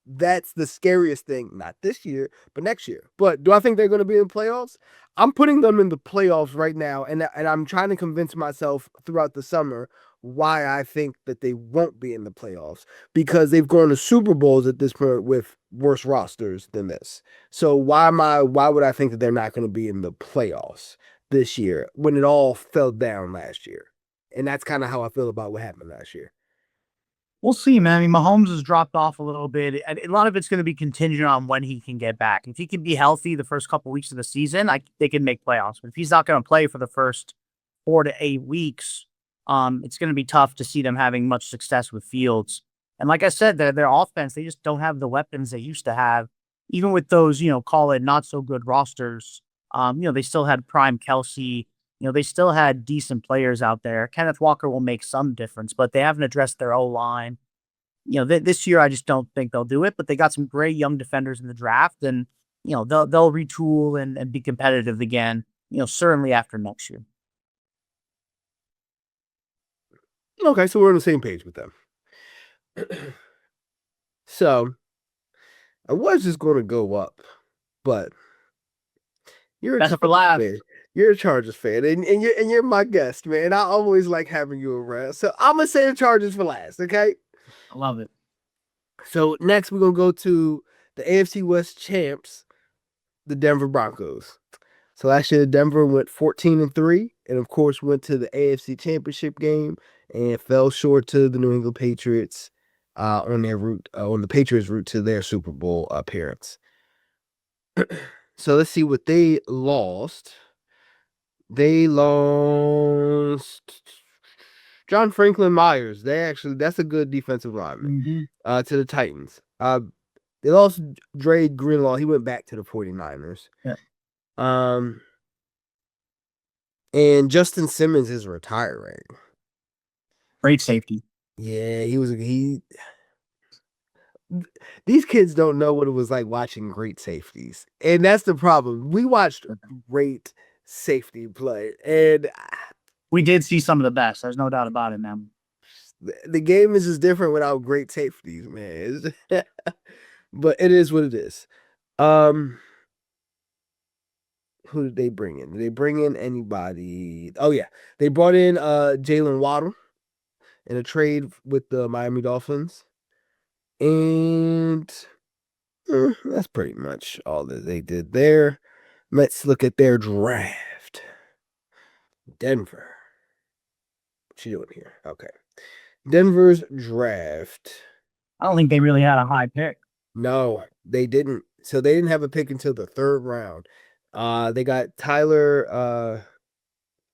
that's the scariest thing, not this year, but next year. But do I think they're going to be in the playoffs? I'm putting them in the playoffs right now, and I'm trying to convince myself throughout the summer why I think that they won't be in the playoffs, because they've gone to Super Bowls at this point with worse rosters than this. So why would I think that they're not going to be in the playoffs this year when it all fell down last year? And that's kind of how I feel about what happened last year. We'll see, man. I mean, Mahomes has dropped off a little bit. A lot of it's going to be contingent on when he can get back. If he can be healthy the first couple weeks of the season, they can make playoffs. But if he's not going to play for the first 4 to 8 weeks, it's going to be tough to see them having much success with Fields. And like I said, their offense, they just don't have the weapons they used to have. Even with those, call it not so good rosters, they still had prime Kelsey. They still had decent players out there. Kenneth Walker will make some difference, but they haven't addressed their O-line. This year I just don't think they'll do it, but they got some great young defenders in the draft, and they'll retool and be competitive again. Certainly after next year. Okay, so we're on the same page with them. So I was just going to go up, but you're a Best for last. fan. You're a Chargers fan, and you're my guest, man. I always like having you around. So I'm gonna say the Chargers for last, okay? I love it. So next we're gonna go to the AFC West champs, the Denver Broncos. So last year Denver went 14-3, and of course went to the AFC Championship game and fell short to the New England Patriots on the Patriots' route to their Super Bowl appearance. So let's see what they lost. They lost John Franklin Myers. That's a good defensive lineman. To the Titans. They lost Dre Greenlaw. He went back to the 49ers. Yeah. And Justin Simmons is retiring. Great safety. Yeah, these kids don't know what it was like watching great safeties. And that's the problem. We watched great safety play, and we did see some of the best. There's no doubt about it, man. The game is just different without great safeties, man. But it is what it is. Who did they bring in? Did they bring in anybody? Oh yeah, they brought in Jalen Waddle in a trade with the Miami Dolphins, and that's pretty much all that they did there. Let's look at their draft. Denver. What you doing here? Okay. Denver's draft. I don't think they really had a high pick. No, they didn't. So they didn't have a pick until the 3rd round. They got Tyler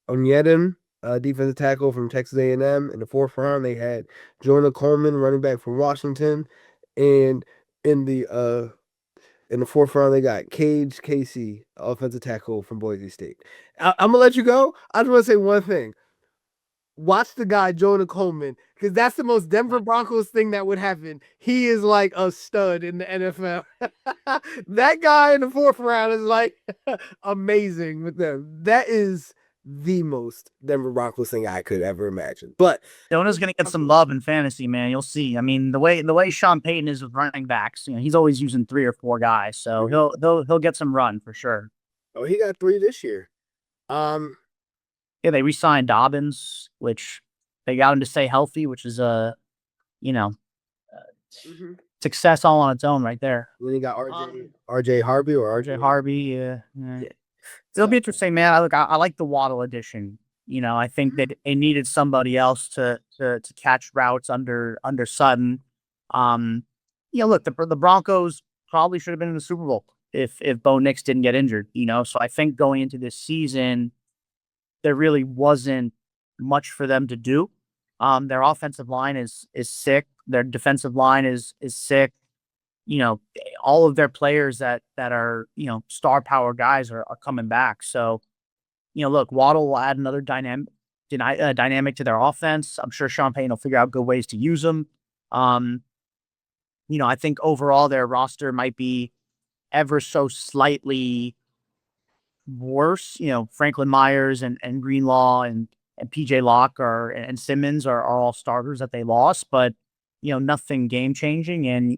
Onyedin, defensive tackle from Texas A&M. In the 4th round, they had Jonah Coleman, running back from Washington. And in the 4th round, they got Cage Casey, offensive tackle from Boise State. I'm going to let you go. I just want to say one thing. Watch the guy, Jonah Coleman, because that's the most Denver Broncos thing that would happen. He is like a stud in the NFL. That guy in the 4th round is like amazing with them. That is the most Denver Broncos thing I could ever imagine. But Jonah's going to get some love in fantasy, man. You'll see. I mean, the way Sean Payton is with running backs, he's always using 3 or 4 guys, so he'll get some run for sure. Oh, he got 3 this year. Yeah, they re-signed Dobbins, which they got him to stay healthy, which is success all on its own right there. Then you got RJ Harvey or RJ Harvey. Yeah. It'll be interesting, man. I like the Waddle addition. I think that it needed somebody else to catch routes under Sutton. Look, the Broncos probably should have been in the Super Bowl if Bo Nix didn't get injured. So I think going into this season, there really wasn't much for them to do. Their offensive line is sick. Their defensive line is sick. All of their players that are star power guys are coming back. So look, Waddle will add another dynamic to their offense. I'm sure Sean Payton will figure out good ways to use them. I think overall their roster might be ever so slightly worse. Franklin Myers and Greenlaw and PJ Locke and Simmons are all starters that they lost, but nothing game changing, and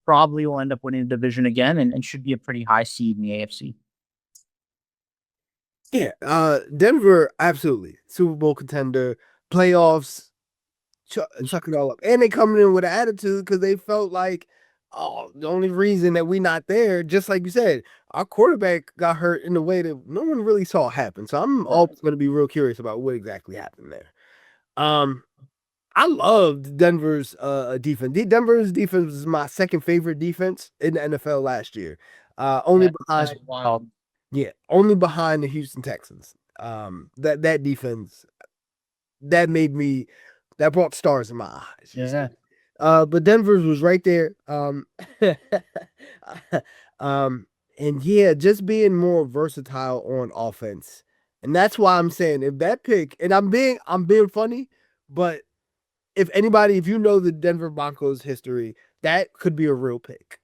probably will end up winning the division again and should be a pretty high seed in the AFC. Yeah, Denver, absolutely. Super Bowl contender, playoffs, chuck it all up. And they coming in with an attitude because they felt like, oh, the only reason that we not there, just like you said, our quarterback got hurt in a way that no one really saw happen. So I'm always going to be real curious about what exactly happened there. I loved Denver's defense. Denver's defense was my second favorite defense in the NFL last year. Only behind Wild. Yeah, only behind the Houston Texans. That defense that brought stars in my eyes. Yeah. But Denver's was right there. And yeah, just being more versatile on offense. And that's why I'm saying if that pick, and I'm being funny, but if you know the Denver Broncos history, that could be a real pick.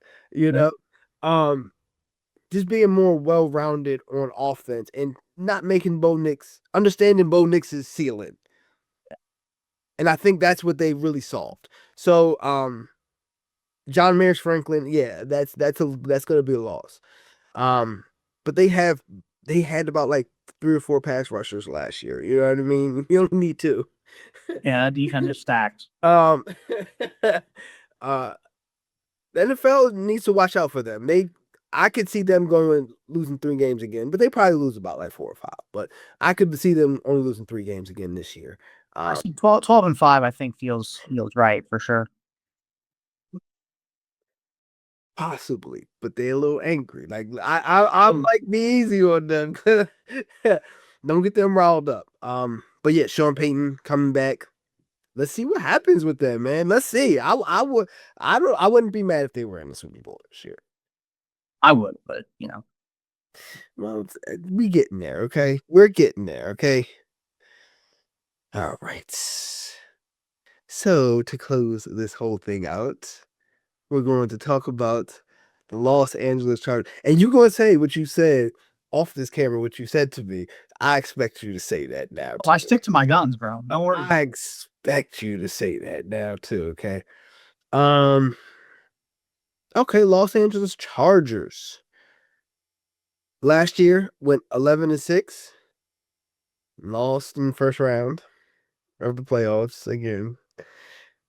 Just being more well-rounded on offense and not making understanding Bo Nix's ceiling. And I think that's what they really solved. So, John Maris Franklin, yeah, that's going to be a loss. But they had about like 3 or 4 pass rushers last year. You know what I mean? You don't need to. Yeah, defense is stacked. The NFL needs to watch out for them. I could see them losing 3 games again, but they probably lose about like 4 or 5. But I could see them only losing 3 games again this year. I see 12-5, I think feels right for sure. Possibly, but they're a little angry. Like I'm like be easy on them. Don't get them riled up. But yeah, Sean Payton coming back. Let's see what happens with them, man. Let's see. I wouldn't be mad if they were in the Super Bowl this year. I would, but well, we getting there, okay? We're getting there, okay? All right. So to close this whole thing out, we're going to talk about the Los Angeles Chargers. And you're going to say what you said off this camera, what you said to me. I expect you to say that now. I stick to my guns, bro. Don't worry. I expect you to say that now too, okay? Okay, Los Angeles Chargers. Last year went 11-6. Lost in the first round of the playoffs again.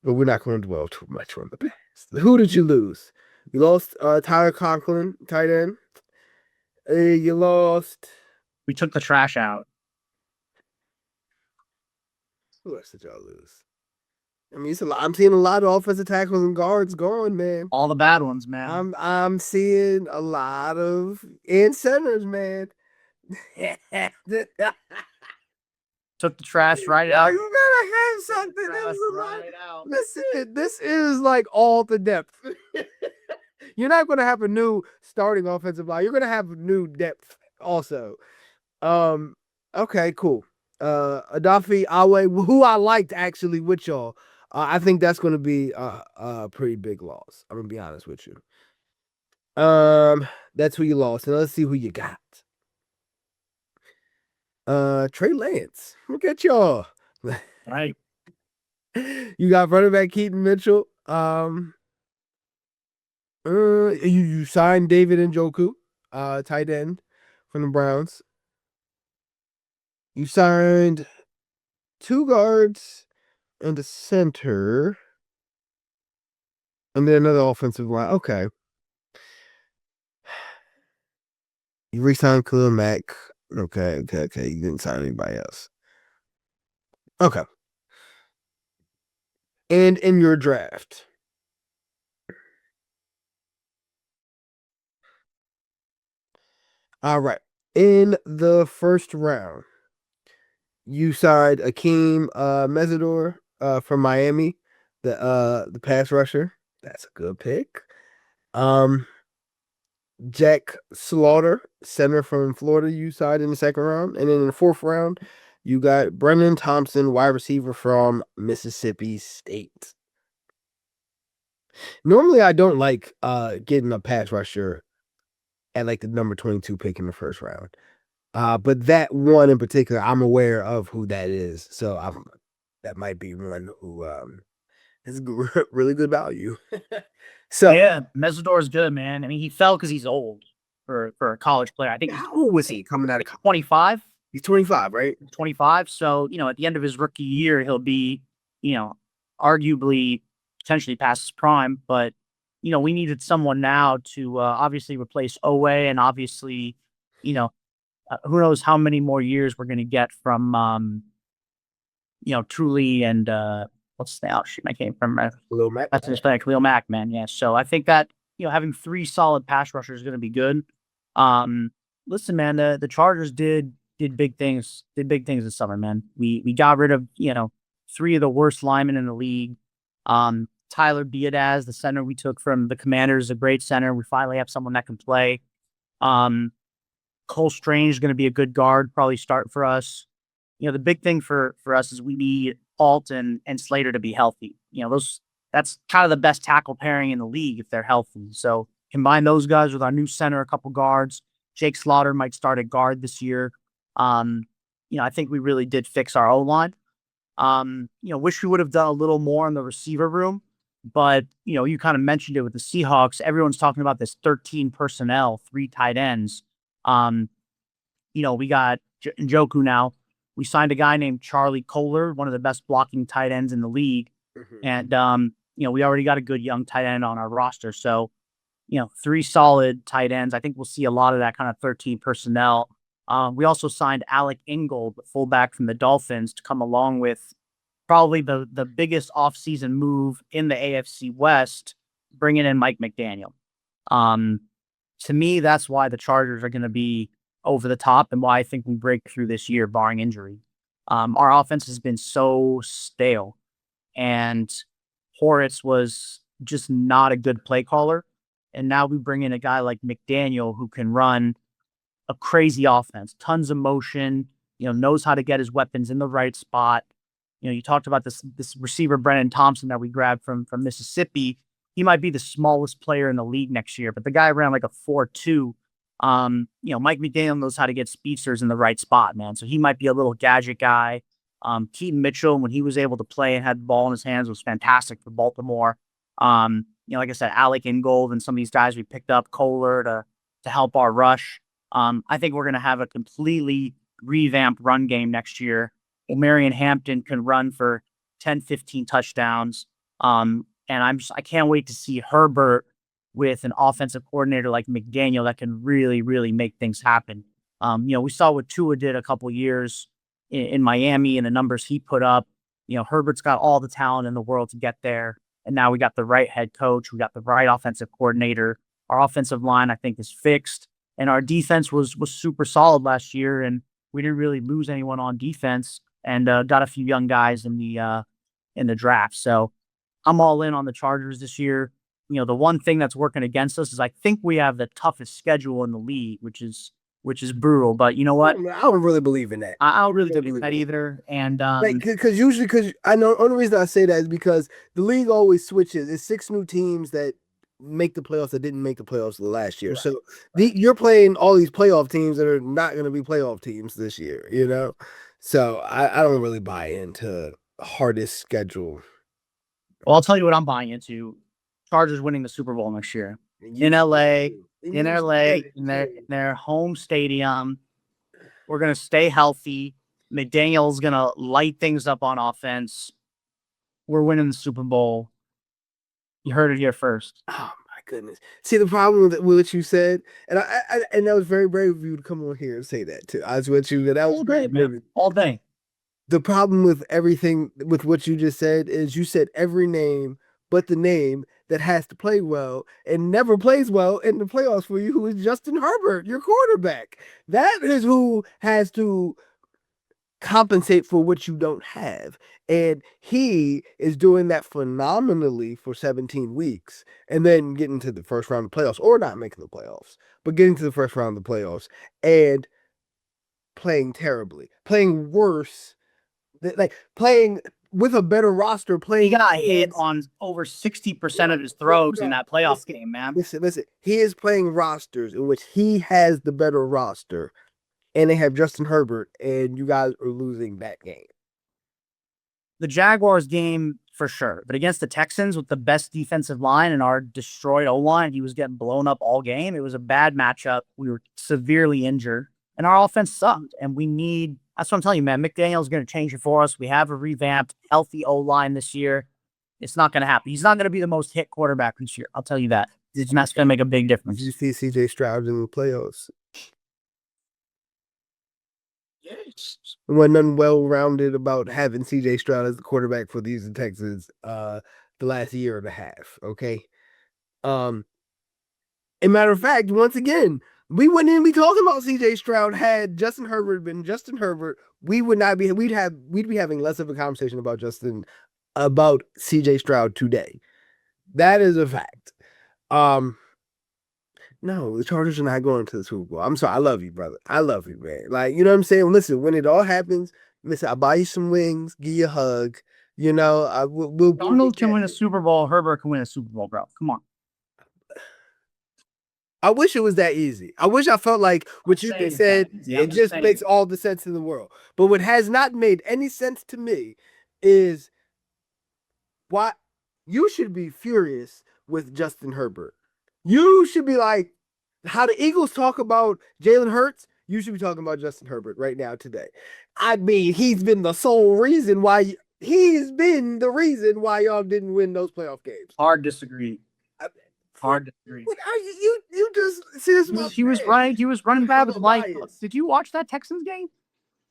But we're not going to dwell too much on the past. Who did you lose? You lost Tyler Conklin, tight end. You lost. We took the trash out. Who else did y'all lose? I mean, I'm seeing a lot of offensive tackles and guards going, man. All the bad ones, man. I'm seeing a lot of centers, man. Took the trash right out. You gotta have something else right out. Listen, this is like all the depth. You're not gonna have a new starting offensive line. You're gonna have new depth also. Okay, cool. Adafi Awe, who I liked actually with y'all. I think that's gonna be a pretty big loss. I'm gonna be honest with you. That's who you lost. And let's see who you got. Trey Lance. Look at y'all. Right. You got running back Keaton Mitchell. You signed David Njoku, tight end from the Browns. You signed 2 guards and a center, and then another offensive line. Okay. You re-signed Khalil Mack. Okay. You didn't sign anybody else. Okay. And in your draft, All right. In the first round, you signed Akeem Mesidor from Miami, the pass rusher. That's a good pick. Um, Jack Slaughter, center from Florida, you signed in the second round. And then in the fourth round, you got Brennan Thompson, wide receiver from Mississippi State. Normally, I don't like getting a pass rusher at like the number 22 pick in the first round. But that one in particular, I'm aware of who that is. So that might be one who is really good value. So Yeah, Mesidor is good, man. I mean, he fell because he's old for a college player. I think he's how old was he coming out of college? 25. He's 25, right? 25. So, at the end of his rookie year, he'll be, arguably potentially past his prime. But, we needed someone now to obviously replace Owe, and obviously, who knows how many more years we're going to get from, Truly and what's the name? Oh, shoot, I came from Lil Mac. that's his play, Khalil Mack, man. Yeah. So I think that, having 3 solid pass rushers is going to be good. Listen, man, the Chargers did big things this summer, man. We got rid of, 3 of the worst linemen in the league. Tyler Biadasz, the center we took from the Commanders, a great center. We finally have someone that can play. Cole Strange is going to be a good guard, probably start for us. The big thing for us is we need Alt and Slater to be healthy. That's kind of the best tackle pairing in the league if they're healthy. So combine those guys with our new center, a couple guards. Jake Slaughter might start at guard this year. I think we really did fix our O-line. Wish we would have done a little more in the receiver room, but you kind of mentioned it with the Seahawks. Everyone's talking about this 13 personnel, 3 tight ends. We got Njoku now. We signed a guy named Charlie Kohler, one of the best blocking tight ends in the league. Mm-hmm. And, we already got a good young tight end on our roster. So, 3 solid tight ends. I think we'll see a lot of that kind of 13 personnel. We also signed Alec Ingold, the fullback from the Dolphins, to come along with probably the biggest offseason move in the AFC West, bringing in Mike McDaniel. To me, that's why the Chargers are going to be over the top and why I think we break through this year, barring injury. Our offense has been so stale, and Horace was just not a good play caller. And now we bring in a guy like McDaniel who can run a crazy offense, tons of motion, knows how to get his weapons in the right spot. You talked about this receiver, Brennan Thompson, that we grabbed from Mississippi. He might be the smallest player in the league next year, but the guy ran like a 4.2. Mike McDaniel knows how to get speedsters in the right spot, man. So he might be a little gadget guy. Keaton Mitchell, when he was able to play and had the ball in his hands, was fantastic for Baltimore. Like I said, Alec Ingold and some of these guys we picked up, Kohler to help our rush. I think we're going to have a completely revamped run game next year. Marion Hampton can run for 10, 15 touchdowns. And I can't wait to see Herbert with an offensive coordinator like McDaniel that can really, really make things happen. We saw what Tua did a couple years in Miami and the numbers he put up. Herbert's got all the talent in the world to get there. And now we got the right head coach. We got the right offensive coordinator. Our offensive line, I think, is fixed. And our defense was super solid last year. And we didn't really lose anyone on defense and got a few young guys in the draft. So I'm all in on the Chargers this year. The one thing that's working against us is I think we have the toughest schedule in the league, which is brutal. But you know what? I don't really believe in that. I don't really believe in that either. And because I know only reason I say that is because the league always switches. It's 6 new teams that make the playoffs that didn't make the playoffs last year. Right. So you're playing all these playoff teams that are not going to be playoff teams this year. So I don't really buy into hardest schedule. Well, I'll tell you what I'm buying into. Chargers winning the Super Bowl next year in LA, in their home stadium. We're going to stay healthy. McDaniel's going to light things up on offense. We're winning the Super Bowl. You heard it here first. Oh my goodness. See, the problem with what you said, and and that was very brave of you to come on here and say that too. I was with you. That was great, man. All day. The problem with everything with what you just said is you said every name but the name that has to play well and never plays well in the playoffs for you, who is Justin Herbert, your quarterback. That is who has to compensate for what you don't have. And he is doing that phenomenally for 17 weeks and then getting to the first round of the playoffs, or not making the playoffs, but getting to the first round of the playoffs and playing terribly, playing worse, like playing with a better roster, He playing. got hit on over 60% of his throws in that playoff game, man. Listen. He is playing rosters in which he has the better roster, and they have Justin Herbert, and you guys are losing that game. The Jaguars game for sure, but against the Texans with the best defensive line and our destroyed O-line, he was getting blown up all game. It was a bad matchup. We were severely injured, and our offense sucked. And we need, that's what I'm telling you, man. McDaniel's going to change it for us. We have a revamped, healthy O-line this year. It's not going to happen. He's not going to be the most hit quarterback this year. I'll tell you that. And that's going to make a big difference. Did you see CJ Stroud in the playoffs? Yes. There wasn't nothing well-rounded about having CJ Stroud as the quarterback for the Houston Texans the last year and a half, okay? A matter of fact, once again, we wouldn't even be talking about CJ Stroud had Justin Herbert been Justin Herbert. We would not be. We'd be having less of a conversation about CJ Stroud today. That is a fact. No, the Chargers are not going to the Super Bowl. I'm sorry. I love you, brother. I love you, man. Like, you know what I'm saying? Listen, when it all happens, listen, I'll buy you some wings, give you a hug. You know, we'll Donald can win a Super Bowl. Herbert can win a Super Bowl, bro. Come on. I wish it was that easy. I wish I felt like what you said. It just makes all the sense in the world. But what has not made any sense to me is why you should be furious with Justin Herbert. You should be like, how the Eagles talk about Jalen Hurts, you should be talking about Justin Herbert right now today. I mean, he's been the sole reason why y'all didn't win those playoff games. Hard disagree. Hard disagree. What are you just see this? He was running bad with life. Did you watch that Texans game?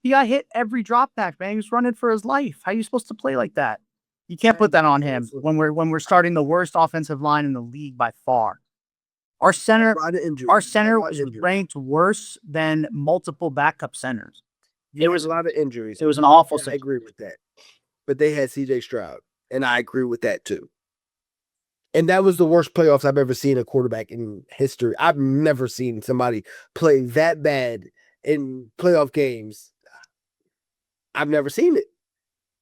He got hit every drop back, man. He was running for his life. How are you supposed to play like that? You can't put that on him when we're starting the worst offensive line in the league by far. Our center was ranked worse than multiple backup centers. There was a lot of injuries. It was an awful. I agree with that. But they had CJ Stroud, and I agree with that too. And that was the worst playoffs I've ever seen a quarterback in history. I've never seen somebody play that bad in playoff games. I've never seen it.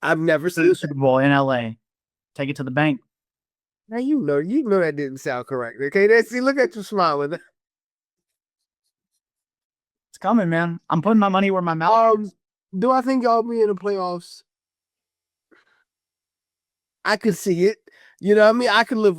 I've never seen the Super Bowl in LA. Take it to the bank. Now you know that didn't sound correct. Okay, see, look at you smiling. It's coming, man. I'm putting my money where my mouth is. Do I think y'all be in the playoffs? I could see it. You know what I mean?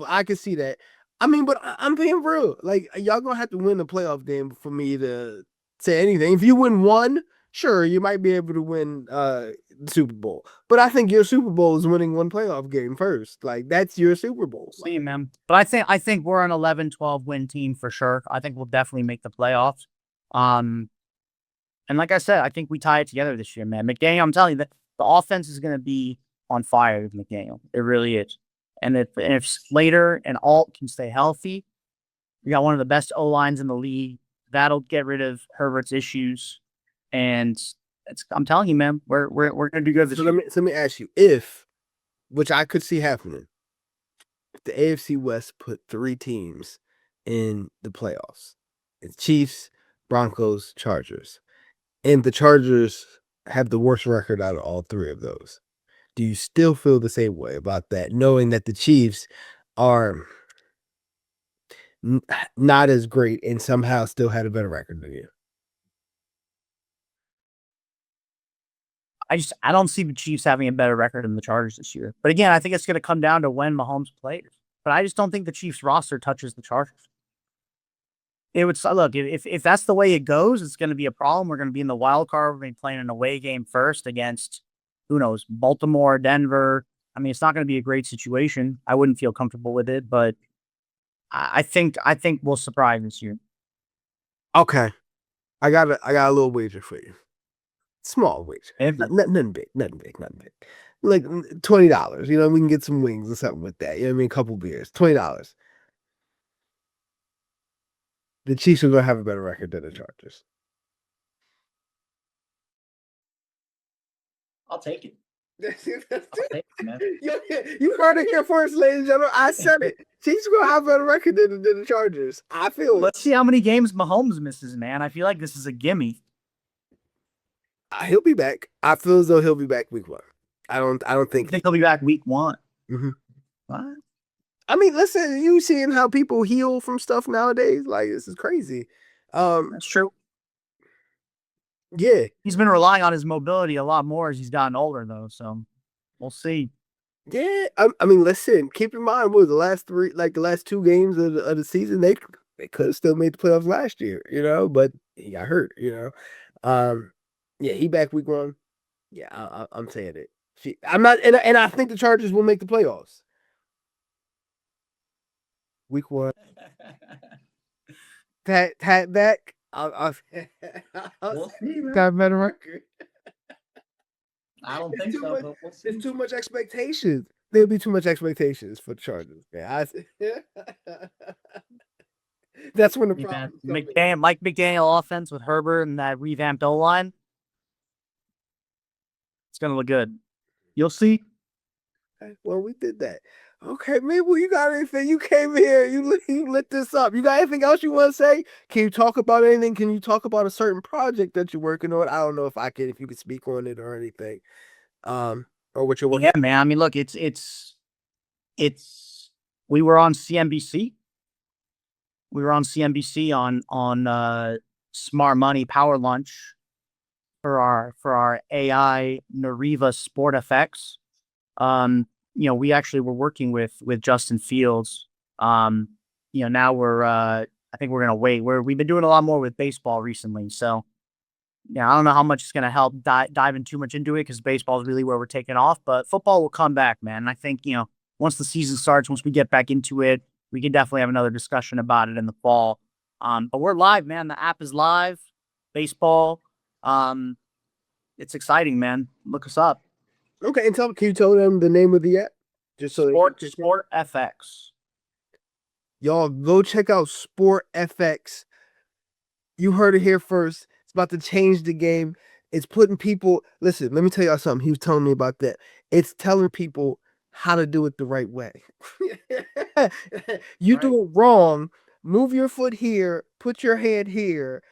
I could see that. I mean, but I'm being real. Like, y'all gonna have to win the playoff game for me to say anything. If you win one, sure, you might be able to win the Super Bowl. But I think your Super Bowl is winning one playoff game first. Like, that's your Super Bowl. See, man. But I think we're an 11-12 win team for sure. I think we'll definitely make the playoffs. And like I said, I think we tie it together this year, man. McDaniel, I'm telling you, that the offense is going to be on fire with McDaniel. It really is. And if Slater and Alt can stay healthy, we got one of the best O-lines in the league. That'll get rid of Herbert's issues. And I'm telling you, man, we're going to do good this year. Let me ask you, which I could see happening, if the AFC West put 3 teams in the playoffs, it's Chiefs, Broncos, Chargers, and the Chargers have the worst record out of all 3 of those, do you still feel the same way about that, knowing that the Chiefs are not as great and somehow still had a better record than you? I don't see the Chiefs having a better record than the Chargers this year. But again, I think it's going to come down to when Mahomes plays. But I just don't think the Chiefs roster touches the Chargers. It would look, if that's the way it goes, it's going to be a problem. We're going to be in the wild card. We're going to be playing an away game first against, who knows, Baltimore, Denver. I mean, it's not going to be a great situation. I wouldn't feel comfortable with it, but I think we'll surprise this year. Okay, I got a little wager for you. Small wager. Nothing big. like $20. You know, we can get some wings or something with that. You know what I mean? A couple beers, $20. The Chiefs are gonna have a better record than the Chargers. I'll take it. Man. You heard it here first, ladies and gentlemen. I said it. Chiefs are gonna have a better record than the Chargers. I feel it. Let's see how many games Mahomes misses, man. I feel like this is a gimme. He'll be back. I feel as though he'll be back week 1. I don't I think. think he'll be back week 1. Mhm. What? I mean, listen, you seeing how people heal from stuff nowadays? Like, this is crazy. That's true. Yeah, He's been relying on his mobility a lot more as he's gotten older, though. So we'll see. yeah. I mean, listen. Keep in mind, what was the last 2 games of the season? They could have still made the playoffs last year, you know, but he got hurt, you know. Yeah, he back week 1. Yeah, I'm saying it. I'm not, and I think the Chargers will make the playoffs. Week 1. Pat back. I'll We'll see, man. got a better record. I don't think Too so, much- but we'll see. There's too much expectations. There'll be too much expectations for the Chargers. Yeah, that's when the problem. Mike McDaniel offense with Herbert and that revamped O-line. It's gonna look good. You'll see. Well, we did that. Okay, Mabel, you got anything? You came here, you lit this up. You got anything else you want to say? Can you talk about anything? Can you talk about a certain project that you're working on? I don't know if you could speak on it or anything. Or what you're working. Yeah, man. I mean, look, it's. We were on CNBC. We were on CNBC on Smart Money Power Lunch for our AI Nariva Sport FX. We actually were working with Justin Fields. Now I think we're gonna wait. We've been doing a lot more with baseball recently. So yeah, I don't know how much it's gonna help dive in too much into it because baseball is really where we're taking off. But football will come back, man. And I think once the season starts, once we get back into it, we can definitely have another discussion about it in the fall. But we're live, man. The app is live. Baseball. It's exciting, man. Look us up. Okay, and can you tell them the name of the app? Just so Sport FX. Y'all go check out Sport FX. You heard it here first. It's about to change the game. It's putting people. Listen, let me tell y'all something. He was telling me about that. It's telling people how to do it the right way. You do it wrong. Move your foot here. Put your head here.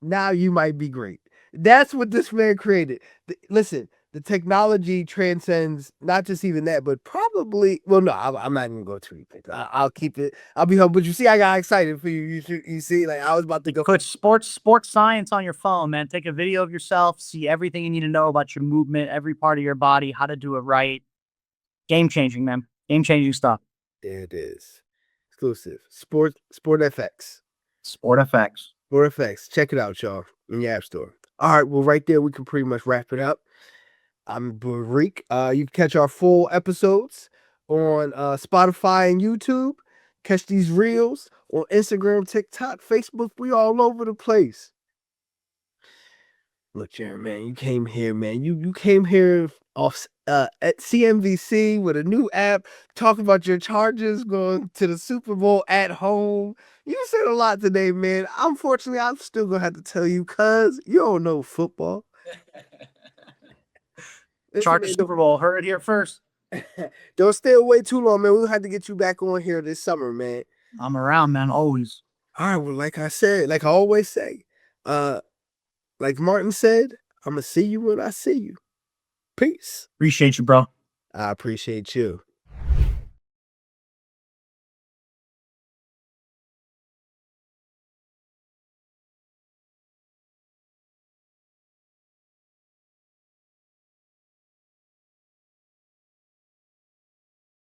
Now you might be great. That's what this man created. Listen. The technology transcends not just even that, but probably. Well, no, I'm not even going to repeat. I'll keep it. I'll be home. But you see, I got excited for you. You see, like I was about to go. Put sports science on your phone, man. Take a video of yourself. See everything you need to know about your movement, every part of your body, how to do it right. Game changing, man. Game changing stuff. There it is. Exclusive. Sport FX. Sport FX. Sport FX. Check it out, y'all, in your app store. All right. Well, right there, we can pretty much wrap it up. I'm Barik. You can catch our full episodes on Spotify and YouTube. Catch these reels on Instagram, TikTok, Facebook. We all over the place. Look, Jared, man, you came here, man. You came here off at CNBC with a new app, talking about your Chargers going to the Super Bowl at home. You said a lot today, man. Unfortunately, I'm still gonna have to tell you, cuz you don't know football. Chargers Super Bowl. Heard it here first. Don't stay away too long, man. We'll have to get you back on here this summer, man. I'm around, man. Always. All right. Well, like I said, like I always say, like Martin said, I'm gonna see you when I see you. Peace. Appreciate you, bro. I appreciate you.